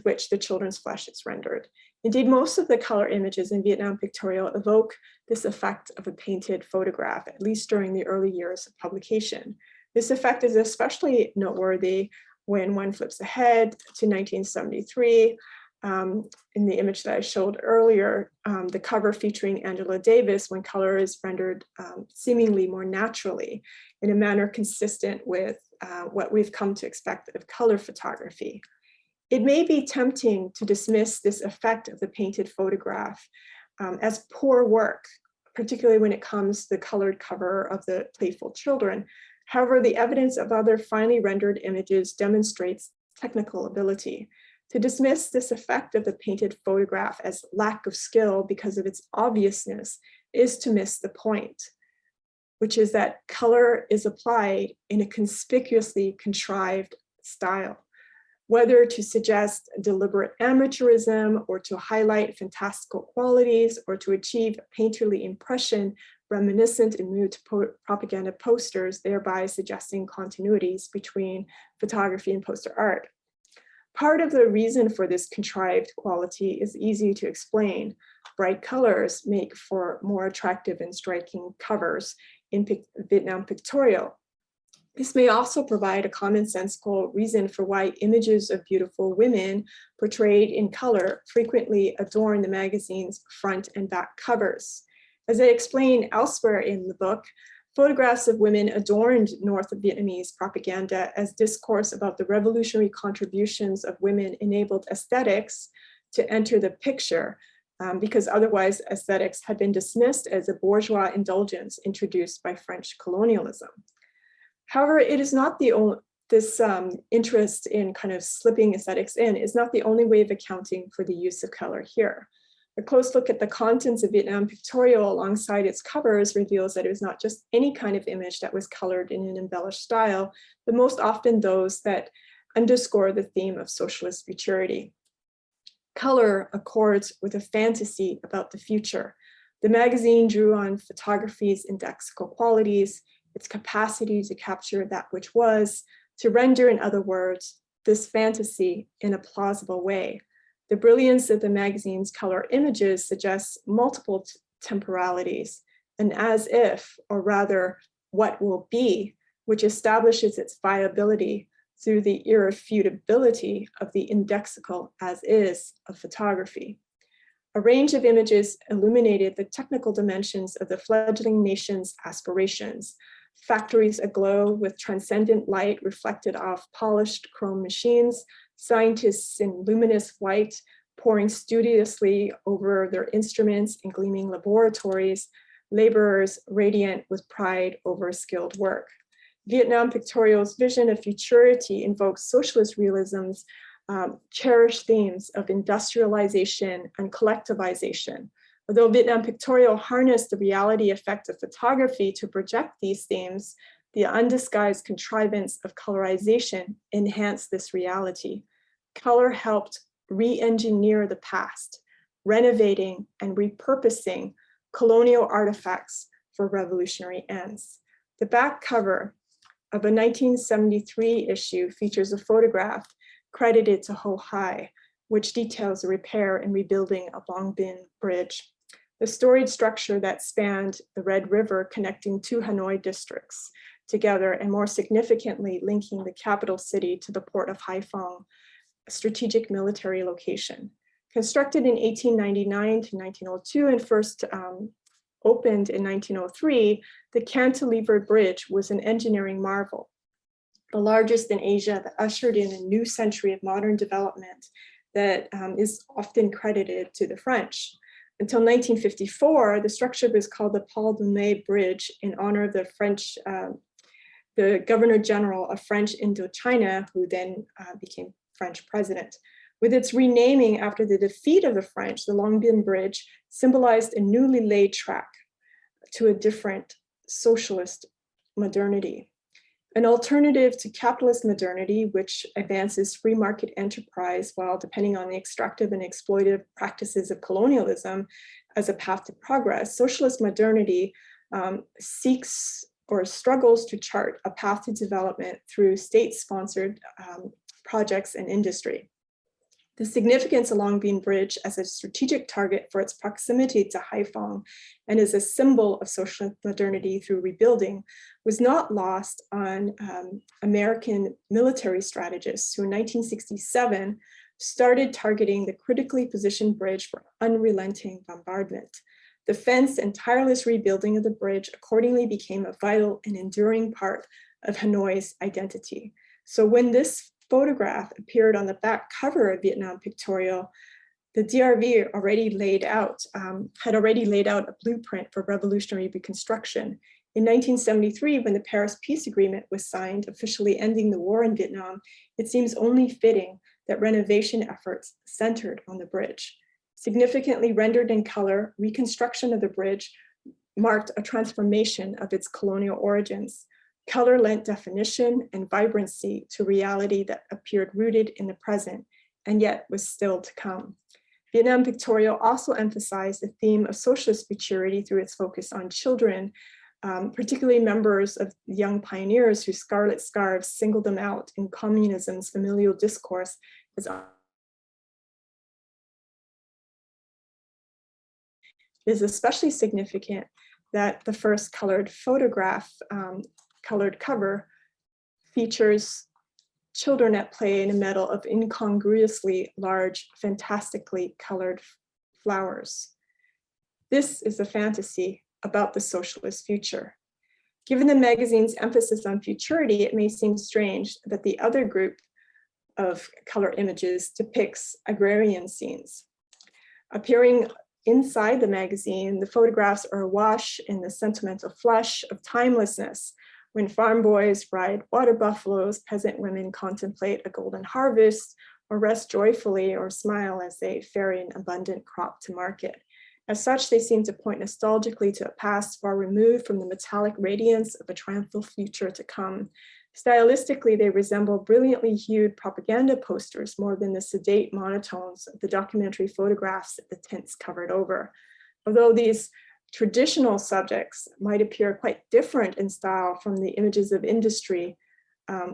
which the children's flesh is rendered. Indeed, most of the color images in Vietnam Pictorial evoke this effect of a painted photograph, at least during the early years of publication. This effect is especially noteworthy when one flips ahead to 1973. In the image that I showed earlier, the cover featuring Angela Davis, when color is rendered seemingly more naturally in a manner consistent with what we've come to expect of color photography. It may be tempting to dismiss this effect of the painted photograph as poor work, particularly when it comes to the colored cover of the Playful Children. However, the evidence of other finely rendered images demonstrates technical ability. To dismiss this effect of the painted photograph as lack of skill because of its obviousness is to miss the point, which is that color is applied in a conspicuously contrived style. Whether to suggest deliberate amateurism or to highlight fantastical qualities or to achieve a painterly impression reminiscent in mood to propaganda posters, thereby suggesting continuities between photography and poster art. Part of the reason for this contrived quality is easy to explain. Bright colors make for more attractive and striking covers in Vietnam Pictorial. This may also provide a commonsensical reason for why images of beautiful women portrayed in color frequently adorn the magazine's front and back covers. As I explain elsewhere in the book, photographs of women adorned North Vietnamese propaganda as discourse about the revolutionary contributions of women enabled aesthetics to enter the picture, because otherwise aesthetics had been dismissed as a bourgeois indulgence introduced by French colonialism. However, it is not the only, this interest in kind of slipping aesthetics in is not the only way of accounting for the use of color here. A close look at the contents of Vietnam Pictorial alongside its covers reveals that it was not just any kind of image that was colored in an embellished style, but most often those that underscore the theme of socialist futurity. Color accords with a fantasy about the future. The magazine drew on photography's indexical qualities, its capacity to capture that which was, to render, in other words, this fantasy in a plausible way. The brilliance of the magazine's color images suggests multiple temporalities, an as if, or rather what will be, which establishes its viability through the irrefutability of the indexical as is of photography. A range of images illuminated the technical dimensions of the fledgling nation's aspirations. Factories aglow with transcendent light reflected off polished chrome machines, scientists in luminous white pouring studiously over their instruments in gleaming laboratories, laborers radiant with pride over skilled work. Vietnam Pictorial's vision of futurity invokes socialist realism's cherished themes of industrialization and collectivization. Although Vietnam Pictorial harnessed the reality effect of photography to project these themes, the undisguised contrivance of colorization enhanced this reality. Color helped re-engineer the past, renovating and repurposing colonial artifacts for revolutionary ends. The back cover of a 1973 issue features a photograph credited to Ho Hai, which details the repair and rebuilding of Long Binh Bridge, the storied structure that spanned the Red River connecting two Hanoi districts together and more significantly linking the capital city to the port of Haiphong, a strategic military location. Constructed in 1899 to 1902 and first opened in 1903, the Cantilever Bridge was an engineering marvel, the largest in Asia that ushered in a new century of modern development that is often credited to the French. Until 1954, the structure was called the Paul Doumet Bridge in honor of the French, the Governor General of French Indochina, who then became French president. With its renaming after the defeat of the French, the Long Binh Bridge symbolized a newly laid track to a different socialist modernity. An alternative to capitalist modernity, which advances free market enterprise while depending on the extractive and exploitative practices of colonialism as a path to progress, socialist modernity seeks or struggles to chart a path to development through state-sponsored projects and industry. The significance of Long Binh Bridge as a strategic target for its proximity to Haiphong and as a symbol of social modernity through rebuilding was not lost on American military strategists who in 1967 started targeting the critically positioned bridge for unrelenting bombardment. The fence and tireless rebuilding of the bridge accordingly became a vital and enduring part of Hanoi's identity. So when this photograph appeared on the back cover of Vietnam Pictorial, the DRV had already laid out a blueprint for revolutionary reconstruction. In 1973, when the Paris Peace Agreement was signed, officially ending the war in Vietnam, it seems only fitting that renovation efforts centered on the bridge. Significantly rendered in color, reconstruction of the bridge marked a transformation of its colonial origins. Color lent definition and vibrancy to reality that appeared rooted in the present and yet was still to come. Vietnam Pictorial also emphasized the theme of socialist futurity through its focus on children, particularly members of young pioneers whose scarlet scarves singled them out in communism's familial discourse as it is especially significant that the first colored photograph, colored cover, features children at play in a meadow of incongruously large, fantastically colored flowers. This is a fantasy about the socialist future. Given the magazine's emphasis on futurity, it may seem strange that the other group of color images depicts agrarian scenes. Appearing inside the magazine, the photographs are awash in the sentimental flush of timelessness. When farm boys ride water buffaloes, peasant women contemplate a golden harvest, or rest joyfully or smile as they ferry an abundant crop to market. As such, they seem to point nostalgically to a past far removed from the metallic radiance of a triumphal future to come. Stylistically, they resemble brilliantly hued propaganda posters more than the sedate monotones of the documentary photographs that the tints covered over. Although these traditional subjects might appear quite different in style from the images of industry,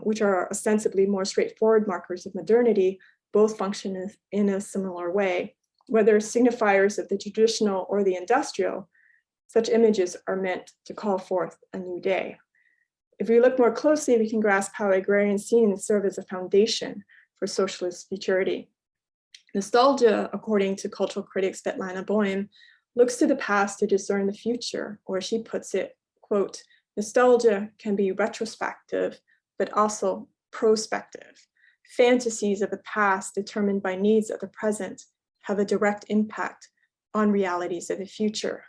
which are ostensibly more straightforward markers of modernity, both function in a similar way. Whether signifiers of the traditional or the industrial, such images are meant to call forth a new day. If we look more closely, we can grasp how agrarian scenes serve as a foundation for socialist futurity. Nostalgia, according to cultural critic Svetlana Boym, looks to the past to discern the future, or she puts it, quote, nostalgia can be retrospective, but also prospective. Fantasies of the past determined by needs of the present have a direct impact on realities of the future.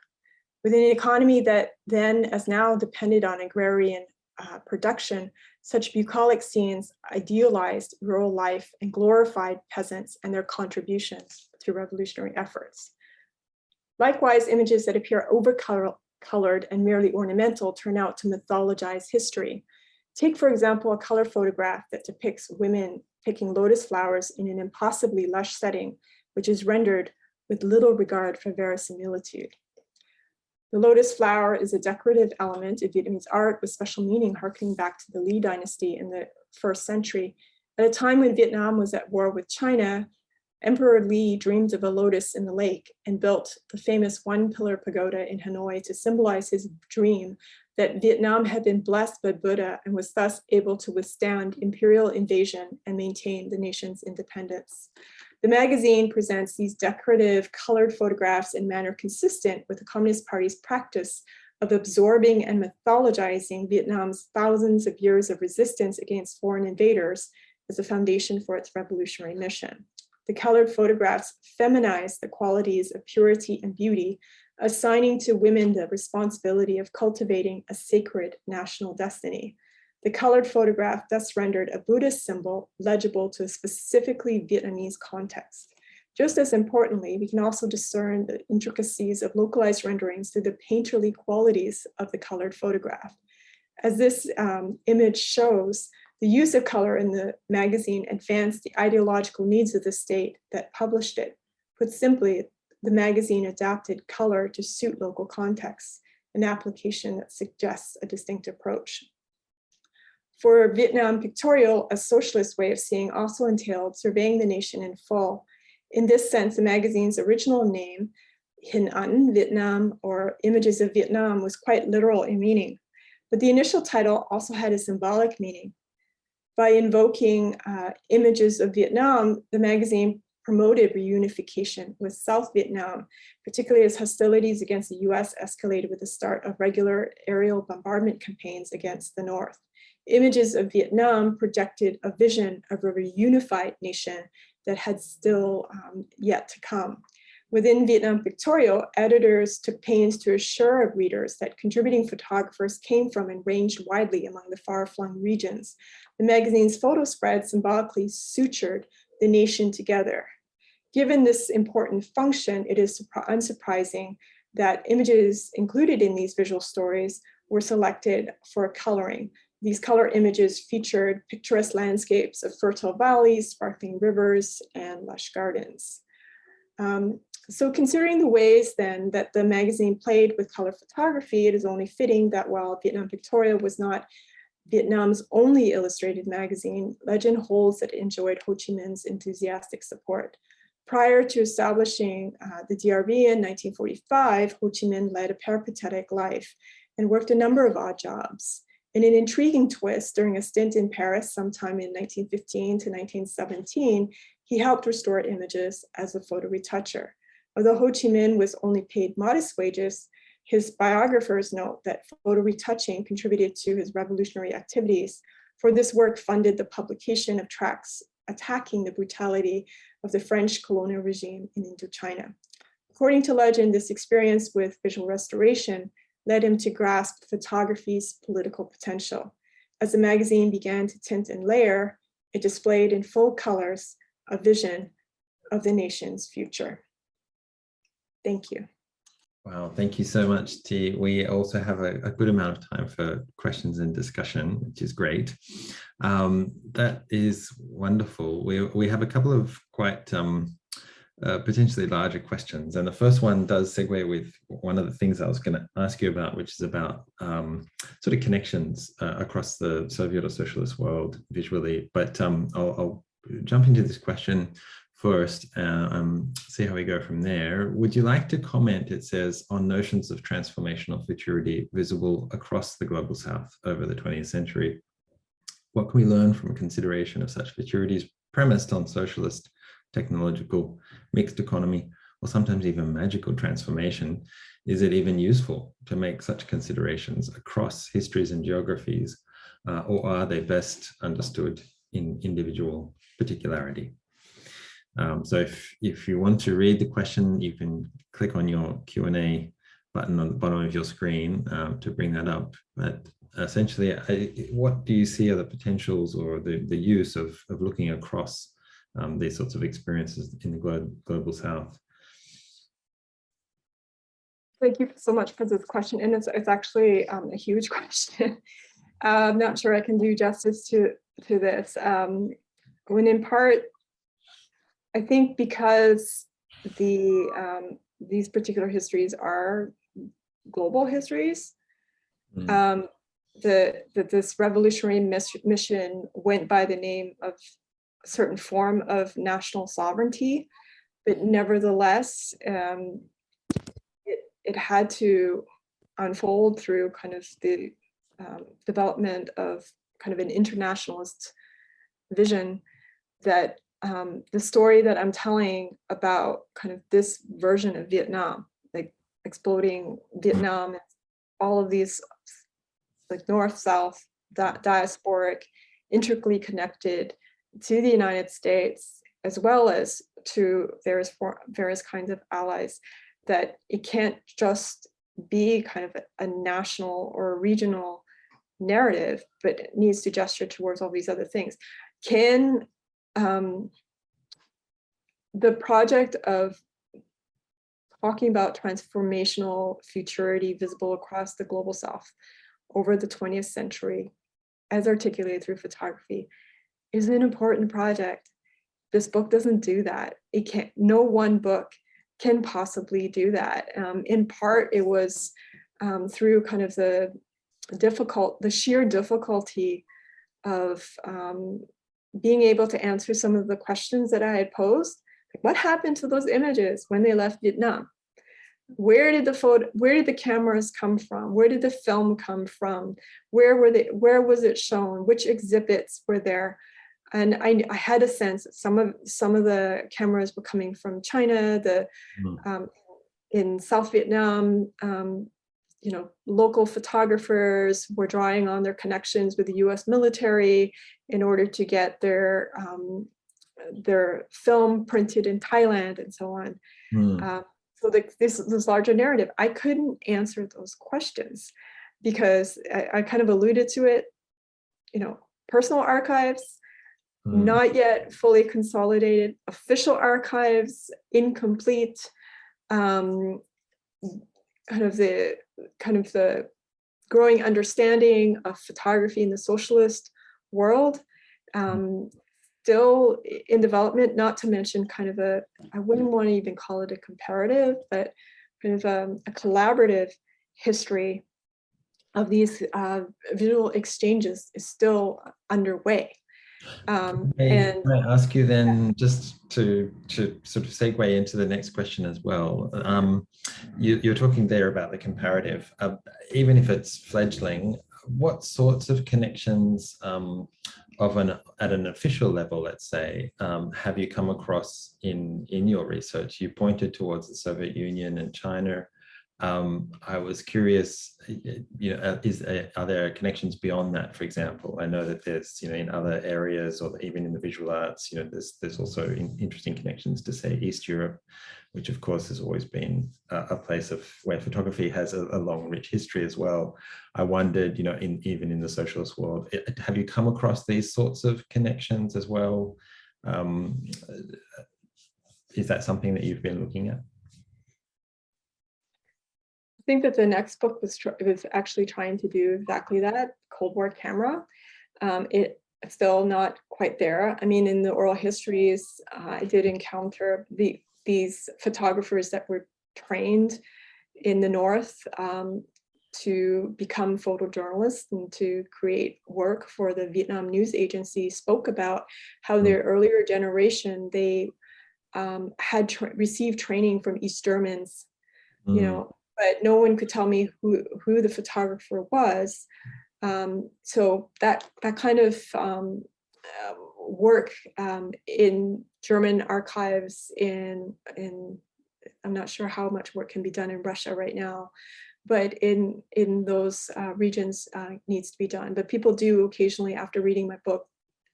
Within an economy that then, as now, depended on agrarian production, such bucolic scenes idealized rural life and glorified peasants and their contributions to revolutionary efforts. Likewise, images that appear overcolored and merely ornamental turn out to mythologize history. Take, for example, a color photograph that depicts women picking lotus flowers in an impossibly lush setting, which is rendered with little regard for verisimilitude. The lotus flower is a decorative element of Vietnamese art with special meaning harkening back to the Le dynasty in the 1st century. At a time when Vietnam was at war with China, Emperor Le dreamed of a lotus in the lake and built the famous one-pillar pagoda in Hanoi to symbolize his dream that Vietnam had been blessed by Buddha and was thus able to withstand imperial invasion and maintain the nation's independence. The magazine presents these decorative, colored photographs in manner consistent with the Communist Party's practice of absorbing and mythologizing Vietnam's thousands of years of resistance against foreign invaders as a foundation for its revolutionary mission. The colored photographs feminize the qualities of purity and beauty, assigning to women the responsibility of cultivating a sacred national destiny. The colored photograph thus rendered a Buddhist symbol legible to a specifically Vietnamese context. Just as importantly, we can also discern the intricacies of localized renderings through the painterly qualities of the colored photograph. As this image shows, the use of color in the magazine advanced the ideological needs of the state that published it. Put simply, the magazine adapted color to suit local contexts, an application that suggests a distinct approach. For Vietnam Pictorial, a socialist way of seeing also entailed surveying the nation in full. In this sense, the magazine's original name, Hình ảnh Vietnam, or Images of Vietnam, was quite literal in meaning. But the initial title also had a symbolic meaning. By invoking images of Vietnam, the magazine promoted reunification with South Vietnam, particularly as hostilities against the US escalated with the start of regular aerial bombardment campaigns against the North. Images of Vietnam projected a vision of a reunified nation that had still yet to come. Within Vietnam Pictorial, editors took pains to assure readers that contributing photographers came from and ranged widely among the far-flung regions. The magazine's photo spread symbolically sutured the nation together. Given this important function, it is unsurprising that images included in these visual stories were selected for coloring. These color images featured picturesque landscapes of fertile valleys, sparkling rivers, and lush gardens. So considering the ways then that the magazine played with color photography, it is only fitting that while Vietnam Pictorial was not Vietnam's only illustrated magazine, legend holds that it enjoyed Ho Chi Minh's enthusiastic support. Prior to establishing the DRV in 1945, Ho Chi Minh led a peripatetic life and worked a number of odd jobs. In an intriguing twist, during a stint in Paris sometime in 1915 to 1917, he helped restore images as a photo retoucher. Although Ho Chi Minh was only paid modest wages, his biographers note that photo retouching contributed to his revolutionary activities, for this work funded the publication of tracts attacking the brutality of the French colonial regime in Indochina. According to legend, this experience with visual restoration led him to grasp photography's political potential. As the magazine began to tint and layer, it displayed in full colors a vision of the nation's future. Thank you. Wow, thank you so much, T. We also have a good amount of time for questions and discussion, which is great. That is wonderful. We have a couple of quite potentially larger questions. And the first one does segue with one of the things I was going to ask you about, which is about sort of connections across the Soviet or socialist world visually. But I'll jump into this question first, see how we go from there. Would you like to comment, it says, on notions of transformational futurity visible across the global South over the 20th century? What can we learn from consideration of such futurities premised on socialist, technological, mixed economy, or sometimes even magical transformation? Is it even useful to make such considerations across histories and geographies, or are they best understood in individual particularity? So if you want to read the question, you can click on your Q&A button on the bottom of your screen to bring that up. But essentially, what do you see are the potentials or the use of looking across these sorts of experiences in the global South? Thank you so much for this question. And it's actually a huge question. I'm not sure I can do justice to this. When in part, I think because these particular histories are global histories, that this revolutionary mission went by the name of a certain form of national sovereignty, but nevertheless, it had to unfold through kind of the development of kind of an internationalist vision that the story that I'm telling about kind of this version of Vietnam, like exploding Vietnam, all of these like north, south, diasporic, intricately connected to the United States, as well as to various kinds of allies, that it can't just be kind of a national or a regional narrative, but it needs to gesture towards all these other things. Can the project of talking about transformational futurity visible across the global South over the 20th century, as articulated through photography, is an important project. This book doesn't do that. It can't. No one book can possibly do that. In part, it was through kind of the sheer difficulty of being able to answer some of the questions that I had posed. Like, what happened to those images when they left Vietnam? Where did the cameras come from? Where did the film come from? Where was it shown? Which exhibits were there? And I had a sense that some of the cameras were coming from China, in South Vietnam, local photographers were drawing on their connections with the US military in order to get their film printed in Thailand and so on. So this larger narrative, I couldn't answer those questions because I kind of alluded to it, personal archives, not yet fully consolidated, official archives, incomplete, kind of the growing understanding of photography in the socialist world, still in development, not to mention kind of I wouldn't want to even call it a comparative, but kind of a collaborative history of these visual exchanges is still underway. And can I ask you then, just to sort of segue into the next question as well, you're talking there about the comparative, even if it's fledgling, what sorts of connections at an official level, let's say, have you come across in your research? You pointed towards the Soviet Union and China, I was curious, are there connections beyond that? For example, I know that there's, in other areas, or even in the visual arts, there's also interesting connections to, say, East Europe, which of course has always been a place where photography has a long, rich history as well. I wondered, even in the socialist world, have you come across these sorts of connections as well? Is that something that you've been looking at? I think that the next book was actually trying to do exactly that, Cold War camera. It's still not quite there. I mean, in the oral histories, I did encounter these photographers that were trained in the North to become photojournalists and to create work for the Vietnam News Agency, spoke about how their earlier generation, they had received training from East Germans, but no one could tell me who the photographer was. So that kind of work in German archives, in I'm not sure how much work can be done in Russia right now, but in those regions needs to be done. But people do occasionally, after reading my book,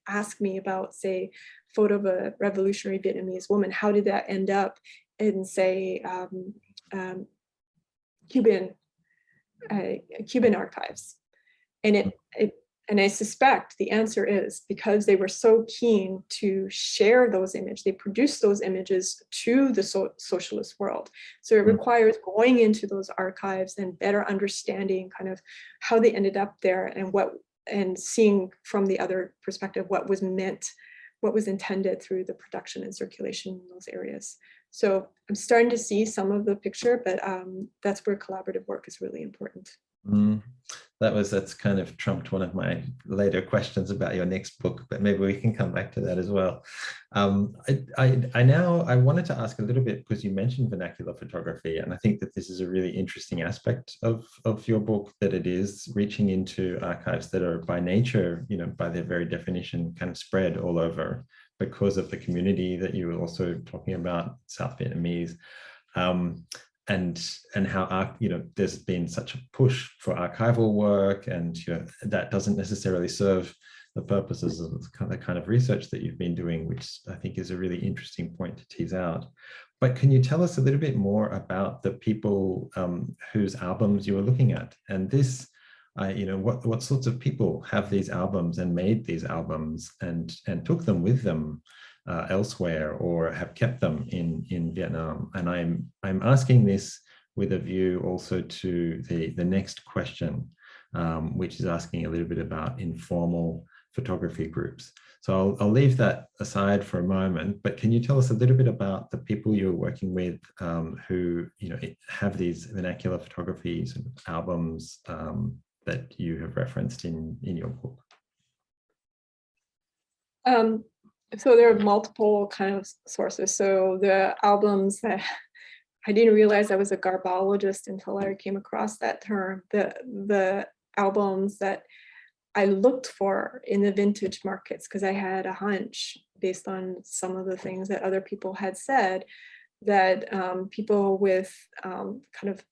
ask me about, say, photo of a revolutionary Vietnamese woman. How did that end up in, say, Cuban archives? And I suspect the answer is because they were so keen to share those images. They produced those images to the socialist world. So it requires going into those archives and better understanding kind of how they ended up there, and seeing from the other perspective what was meant, what was intended through the production and circulation in those areas. So I'm starting to see some of the picture, but that's where collaborative work is really important. That's kind of trumped one of my later questions about your next book, but maybe we can come back to that as well. I wanted to ask a little bit, because you mentioned vernacular photography, and I think that this is a really interesting aspect of your book, that it is reaching into archives that are by nature, by their very definition, kind of spread all over because of the community that you were also talking about, South Vietnamese. And how there's been such a push for archival work, and that doesn't necessarily serve the purposes of the kind of research that you've been doing, which I think is a really interesting point to tease out. But can you tell us a little bit more about the people whose albums you were looking at? And this, what sorts of people have these albums and made these albums and took them with them elsewhere, or have kept them in Vietnam? And I'm asking this with a view also to the next question, which is asking a little bit about informal photography groups. So I'll leave that aside for a moment, but can you tell us a little bit about the people you're working with who have these vernacular photographies and albums that you have referenced in your book? So there are multiple kind of sources. So the albums that I didn't realize I was a garbologist until I came across that term. The albums that I looked for in the vintage markets, because I had a hunch based on some of the things that other people had said, that people with kind of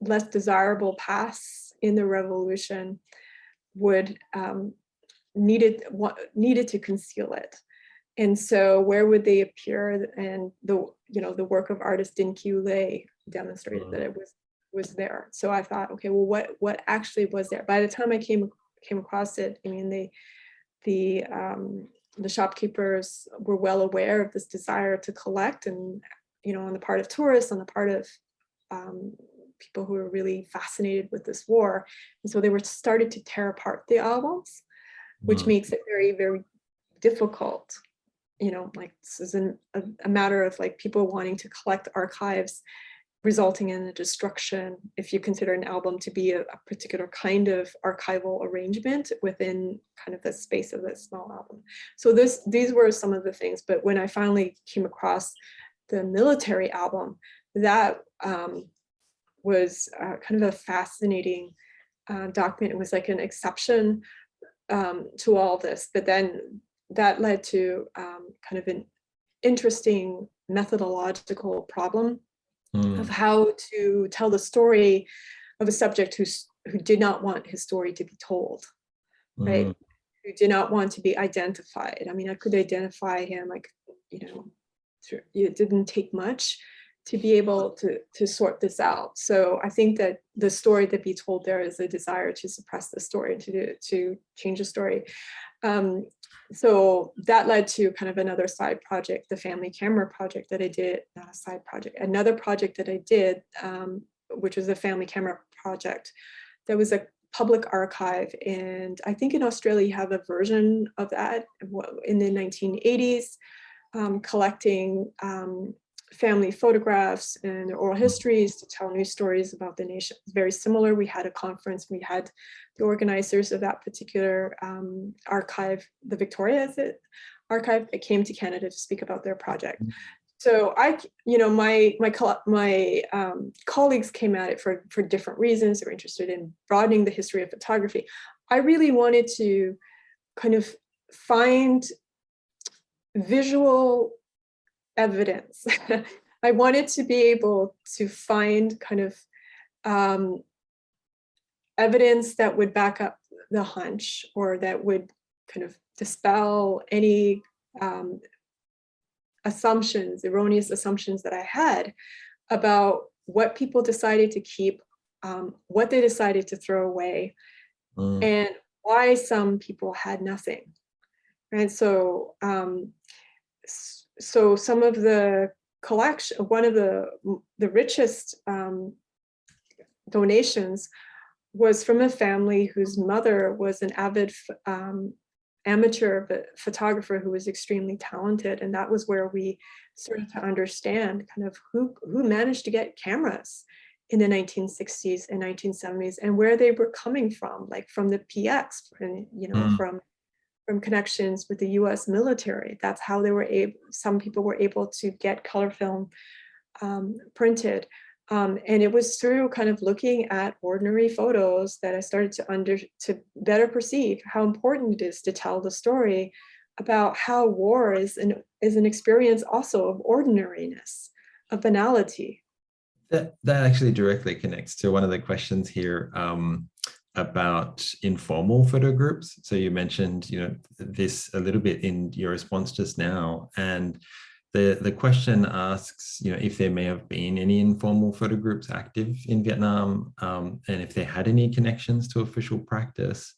less desirable pasts in the revolution would needed to conceal it. And so where would they appear? And the work of artist Dinh Q. Lê demonstrated that it was there. So I thought, okay, well, what actually was there? By the time I came across it, I mean, the shopkeepers were well aware of this desire to collect, and on the part of tourists, on the part of people who were really fascinated with this war. And so they were started to tear apart the albums, which makes it very, very difficult. Like this is a matter of like people wanting to collect archives, resulting in a destruction if you consider an album to be a particular kind of archival arrangement within kind of the space of a small album. So these were some of the things. But when I finally came across the military album, that was kind of a fascinating document. It was like an exception to all this, but then that led to kind of an interesting methodological problem of how to tell the story of a subject who did not want his story to be told, right? Who did not want to be identified. I mean, I could identify him, like, you know, it didn't take much to be able to sort this out. So I think that the story that be told there is a desire to suppress the story, to change the story. So that led to kind of another side project, the family camera project that I did, not a side project, another project that I did, which was a family camera project. There was a public archive, and I think in Australia you have a version of that in the 1980s, collecting family photographs and oral histories to tell new stories about the nation. Very similar. We had a conference. We had the organizers of that particular archive, the Victoria archive, that came to Canada to speak about their project. So my colleagues came at it for different reasons. They were interested in broadening the history of photography. I really wanted to kind of find visual evidence. I wanted to be able to find kind of evidence that would back up the hunch, or that would kind of dispel any erroneous assumptions that I had about what people decided to keep, what they decided to throw away, and why some people had nothing. And so, so some of the collection, one of the richest donations was from a family whose mother was an avid amateur photographer who was extremely talented, and that was where we started to understand kind of who managed to get cameras in the 1960s and 1970s, and where they were coming from, like from the PX, and from connections with the US military. That's how they were able, some people were able to get color film printed. And it was through kind of looking at ordinary photos that I started to better perceive how important it is to tell the story about how war is an experience also of ordinariness, of banality. That actually directly connects to one of the questions here about informal photo groups. So you mentioned, this a little bit in your response just now, and the question asks, if there may have been any informal photo groups active in Vietnam, and if they had any connections to official practice.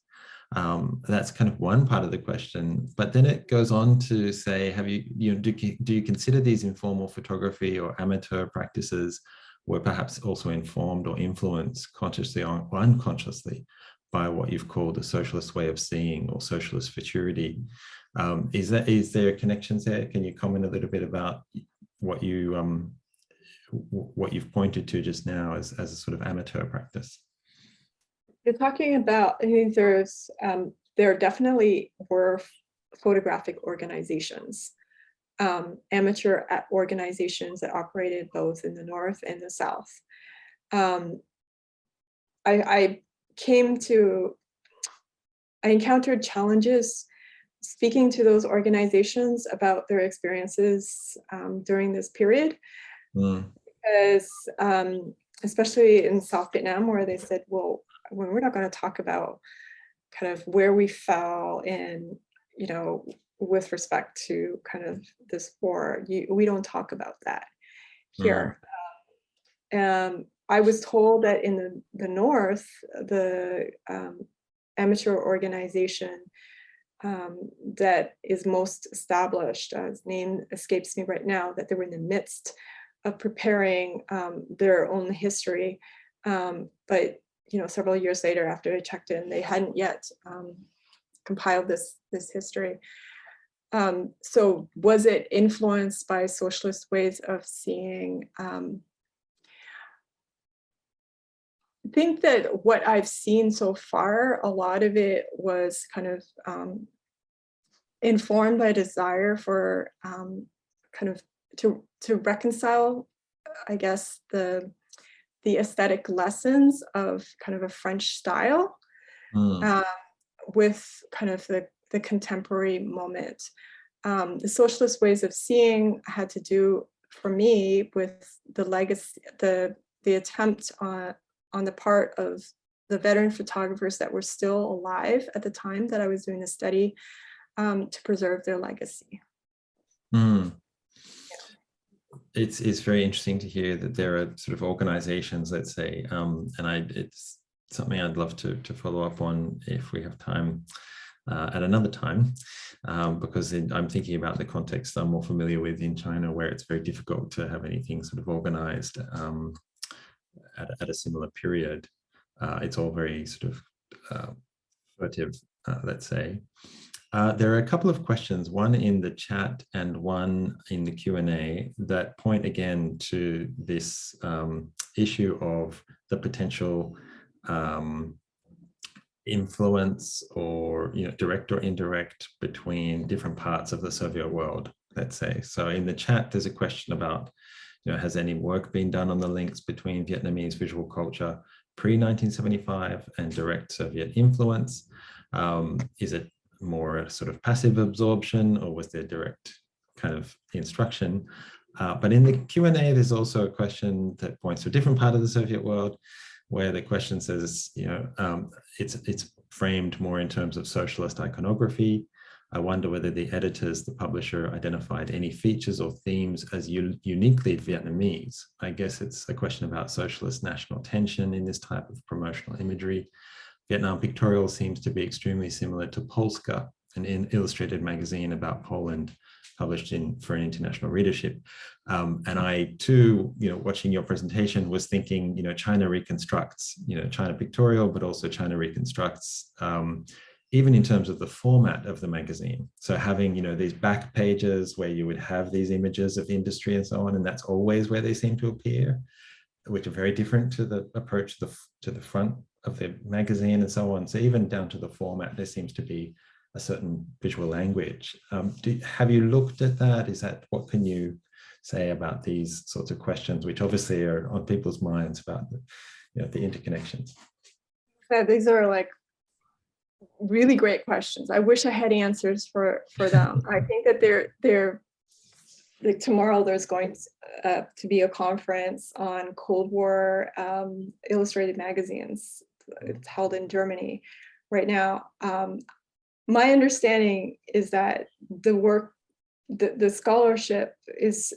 That's kind of one part of the question, but then it goes on to say, do you consider these informal photography or amateur practices were perhaps also informed or influenced consciously or unconsciously by what you've called the socialist way of seeing or socialist futurity? Is there connections there? Can you comment a little bit about what you've pointed to just now as a sort of amateur practice? You're talking about, I think there definitely were photographic organizations, amateur organizations that operated both in the North and the South. I encountered challenges speaking to those organizations about their experiences during this period, because especially in South Vietnam, where they said, well, we're not going to talk about kind of where we fell in, with respect to kind of this war. We don't talk about that here. I was told that in the North, the amateur organization that is most established, its name escapes me right now, that they were in the midst of preparing their own history. But several years later, after I checked in, they hadn't yet compiled this history. So was it influenced by socialist ways of seeing? I think that what I've seen so far, a lot of it was kind of informed by a desire for kind of to reconcile, I guess, the aesthetic lessons of kind of a French style with kind of the contemporary moment. The socialist ways of seeing had to do for me with the legacy, the attempt on the part of the veteran photographers that were still alive at the time that I was doing the study, to preserve their legacy. Mm. It's very interesting to hear that there are sort of organizations, let's say, and it's something I'd love to follow up on if we have time at another time, because I'm thinking about the context I'm more familiar with in China, where it's very difficult to have anything sort of organized at a similar period. It's all very sort of furtive, let's say. There are a couple of questions, one in the chat and one in the Q&A, that point again to this issue of the potential influence, or direct or indirect, between different parts of the Soviet world, let's say. So in the chat, there's a question about, has any work been done on the links between Vietnamese visual culture pre-1975 and direct Soviet influence? Is it more a sort of passive absorption, or was there direct kind of instruction? But in the Q&A, there's also a question that points to a different part of the Soviet world, where the question says, it's framed more in terms of socialist iconography. I wonder whether the editors, the publisher, identified any features or themes as uniquely Vietnamese. I guess it's a question about socialist national tension in this type of promotional imagery. Vietnam Pictorial seems to be extremely similar to Polska, an illustrated magazine about Poland published for an international readership. And I too, watching your presentation, was thinking, China reconstructs, China Pictorial, but also China reconstructs, even in terms of the format of the magazine. So having, these back pages where you would have these images of industry and so on, and that's always where they seem to appear, which are very different to the approach to the front of the magazine and so on. So even down to the format, there seems to be a certain visual language. Have you looked at that? What can you say about these sorts of questions, which obviously are on people's minds about the interconnections? Yeah, these are like really great questions. I wish I had answers for them. I think that they're like, tomorrow there's going to be a conference on Cold War illustrated magazines. It's held in Germany right now. My understanding is that the work, the scholarship is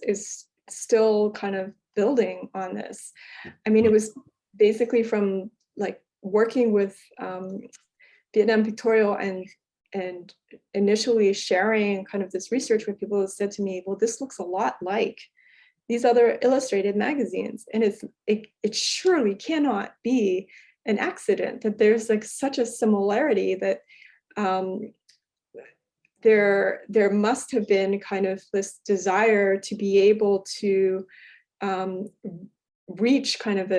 still kind of building on this. I mean, it was basically from like working with Vietnam Pictorial and initially sharing kind of this research with people who said to me, well, this looks a lot like these other illustrated magazines. And it surely cannot be an accident that there's like such a similarity, that there must have been kind of this desire to be able to reach kind of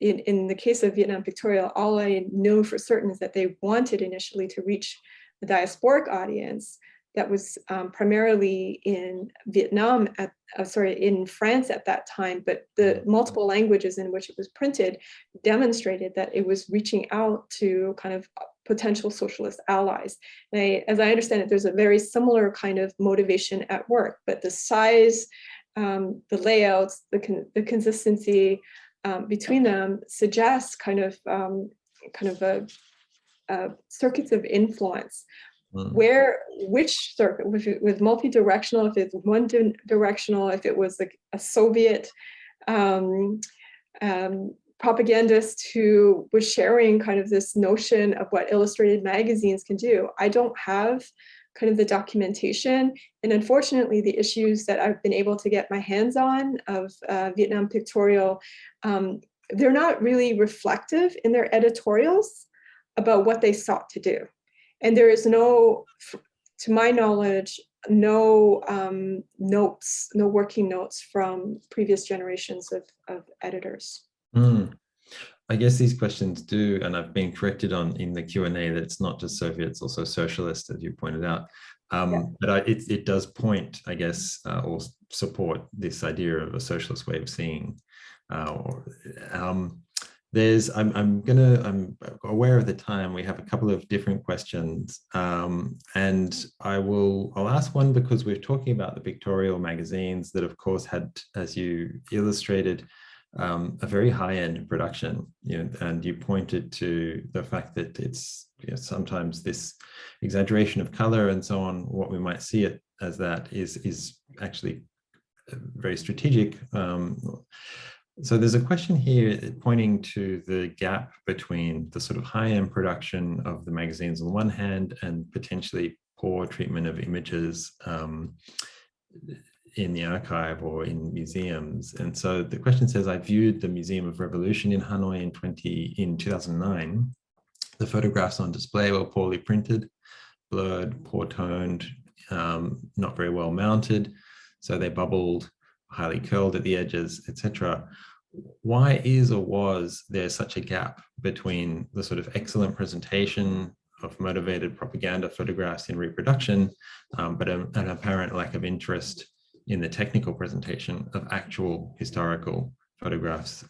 in the case of Vietnam Pictorial, all I know for certain is that they wanted initially to reach the diasporic audience that was primarily in Vietnam, in France at that time, but the multiple languages in which it was printed demonstrated that it was reaching out to kind of potential socialist allies. And as I understand it, there's a very similar kind of motivation at work, but the size, the layouts, the consistency between them suggests kind of circuits of influence. Which circuit, with multi-directional, if it's one directional, if it was like a Soviet propagandist who was sharing kind of this notion of what illustrated magazines can do. I don't have kind of the documentation, and unfortunately the issues that I've been able to get my hands on of Vietnam Pictorial, they're not really reflective in their editorials about what they sought to do. And there is no, to my knowledge, no notes, no working notes from previous generations of editors. I guess these questions do, and I've been corrected on in the Q&A that it's not just Soviet, it's also socialist, as you pointed out. But it does point, I guess, or support this idea of a socialist way of seeing. I'm aware of the time. We have a couple of different questions, and I'll ask one because we're talking about the pictorial magazines that, of course, had, as you illustrated, a very high-end production. And you pointed to the fact that it's sometimes this exaggeration of color and so on. What we might see it as that is actually very strategic. So there's a question here pointing to the gap between the sort of high-end production of the magazines on the one hand and potentially poor treatment of images in the archive or in museums. And so the question says, I viewed the Museum of Revolution in Hanoi in 2009. The photographs on display were poorly printed, blurred, poor toned, not very well mounted. So they bubbled, highly curled at the edges, etc. Why is or was there such a gap between the sort of excellent presentation of motivated propaganda photographs in reproduction, but an apparent lack of interest in the technical presentation of actual historical photographs,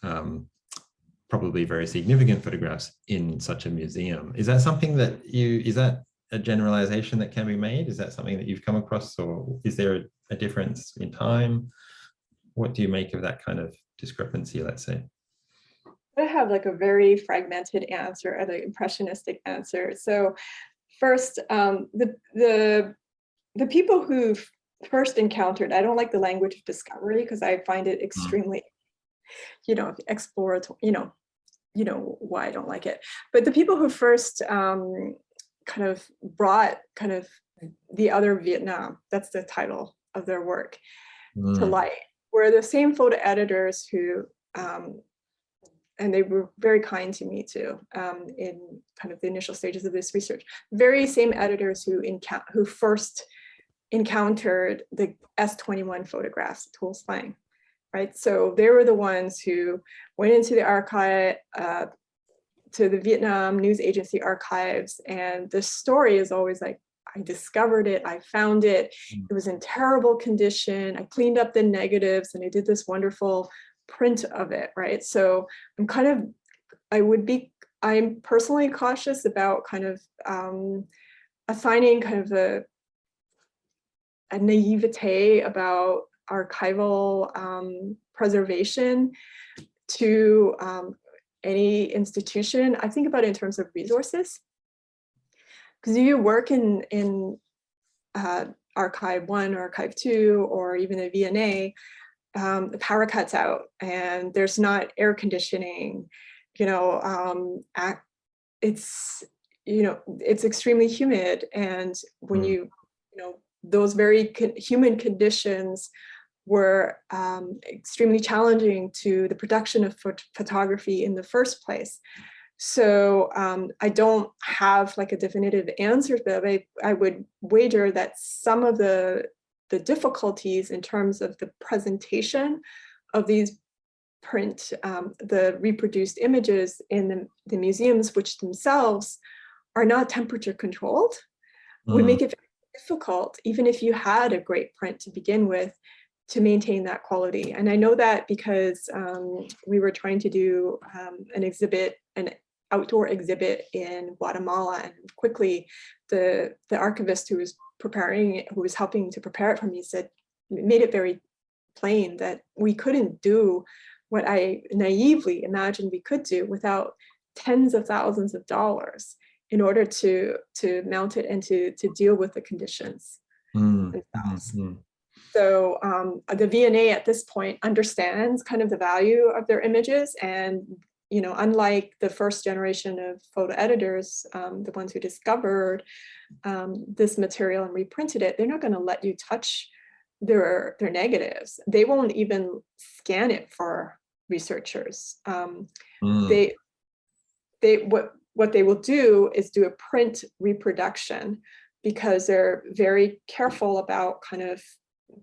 probably very significant photographs in such a museum? Is that something that is that a generalization that can be made? Is that something that you've come across, or is there a difference in time? What do you make of that kind of discrepancy, let's say? I have like a very fragmented answer, or the impressionistic answer. So first, the people who first encountered, I don't like the language of discovery because I find it extremely, exploratory, you know why I don't like it. But the people who first kind of brought kind of the other Vietnam, that's the title of their work, to light, were the same photo editors who, and they were very kind to me too, in kind of the initial stages of this research. Very same editors who first encountered the S21 photographs, Tuol Sleng, right? So they were the ones who went into the archive, to the Vietnam News Agency archives, and the story is always like, I discovered it, I found it, it was in terrible condition, I cleaned up the negatives, and I did this wonderful print of it, right? So I'm personally cautious about kind of assigning kind of a naivete about archival preservation to any institution. I think about it in terms of resources. Because if you work in Archive 1 or Archive 2 or even a V&A, the power cuts out and there's not air conditioning, it's extremely humid. And when those very human conditions were extremely challenging to the production of photography in the first place. So I don't have like a definitive answer, but I would wager that some of the difficulties in terms of the presentation of these the reproduced images in the museums, which themselves are not temperature controlled, would make it very difficult, even if you had a great print to begin with, to maintain that quality. And I know that because we were trying to do an outdoor exhibit in Guatemala, and quickly the archivist who was helping to prepare it for me made it very plain that we couldn't do what I naively imagined we could do without tens of thousands of dollars in order to mount it and to deal with the conditions themselves. So the V&A at this point understands kind of the value of their images, and unlike the first generation of photo editors, the ones who discovered this material and reprinted it, they're not going to let you touch their negatives. They won't even scan it for researchers. What they will do is do a print reproduction, because they're very careful about kind of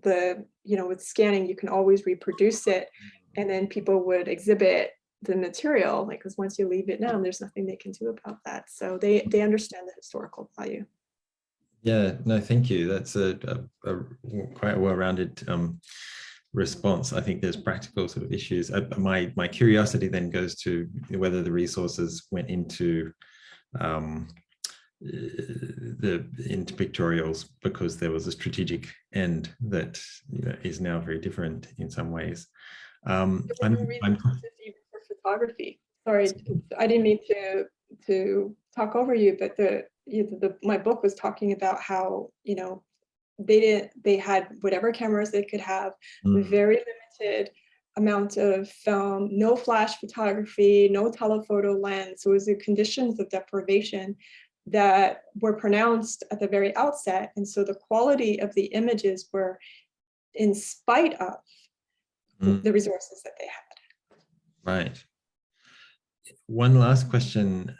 with scanning, you can always reproduce it, and then people would exhibit the material, because once you leave Vietnam, there's nothing they can do about that. So they understand the historical value. Yeah, no, thank you. That's a quite well-rounded response. I think there's practical sort of issues. My curiosity then goes to whether the resources went into into pictorials because there was a strategic end that is now very different in some ways. I'm for photography. Sorry, I didn't mean to talk over you, but my book was talking about how they had whatever cameras they could have, very limited amount of film, no flash photography, no telephoto lens. So it was the conditions of deprivation that were pronounced at the very outset. And so the quality of the images were in spite of the resources that they had. Right. One last question,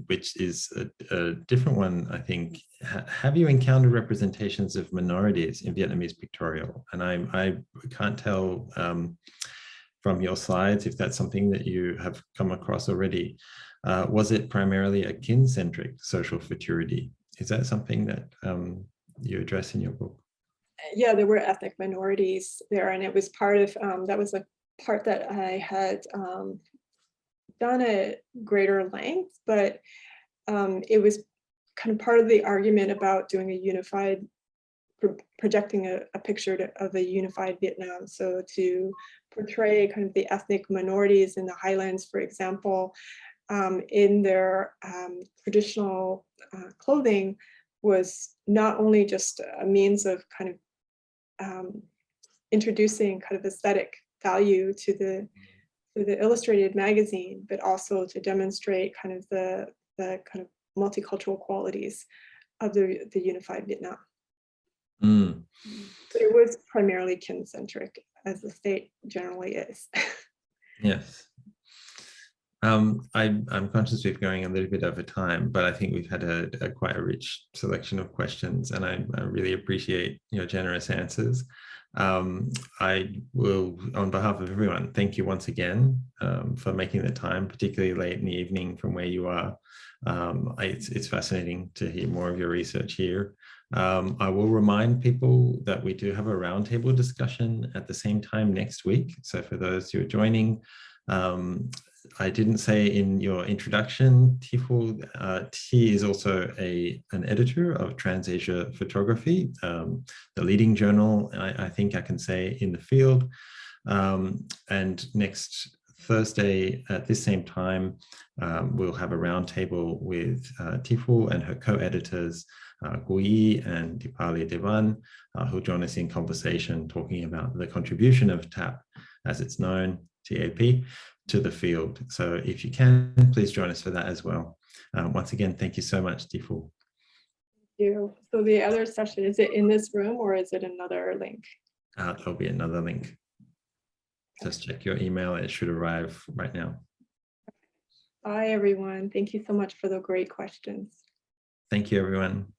which is a different one, I think. Have you encountered representations of minorities in Vietnamese pictorial? And I can't tell from your slides if that's something that you have come across already. Was it primarily a kin-centric social futurity? Is that something that you address in your book? Yeah, there were ethnic minorities there, and it was part of, that was a part that I had done at greater length, but it was kind of part of the argument about doing a unified, projecting a picture of a unified Vietnam. So to portray kind of the ethnic minorities in the highlands, for example, in their traditional clothing was not only just a means of kind of introducing kind of aesthetic value to the illustrated magazine, but also to demonstrate kind of the kind of multicultural qualities of the unified Vietnam. But it was primarily kin-centric, as the state generally is. Yes. I'm conscious we're going a little bit over time, but I think we've had a quite a rich selection of questions, and I really appreciate your generous answers. I will, on behalf of everyone, thank you once again for making the time, particularly late in the evening from where you are. It's fascinating to hear more of your research here. I will remind people that we do have a roundtable discussion at the same time next week. So for those who are joining, I didn't say in your introduction, Tiful, he is also an editor of Trans-Asia Photography, the leading journal, I think I can say, in the field. And next Thursday at this same time, we'll have a roundtable with Tiful and her co-editors, Gui and Dipali Devan, who'll join us in conversation talking about the contribution of TAP, as it's known, TAP, to the field. So if you can, please join us for that as well. Once again, thank you so much, Tiful. Thank you. So the other session, is it in this room or is it another link? There'll be another link. Just check your email. It should arrive right now. Bye, everyone. Thank you so much for the great questions. Thank you, everyone.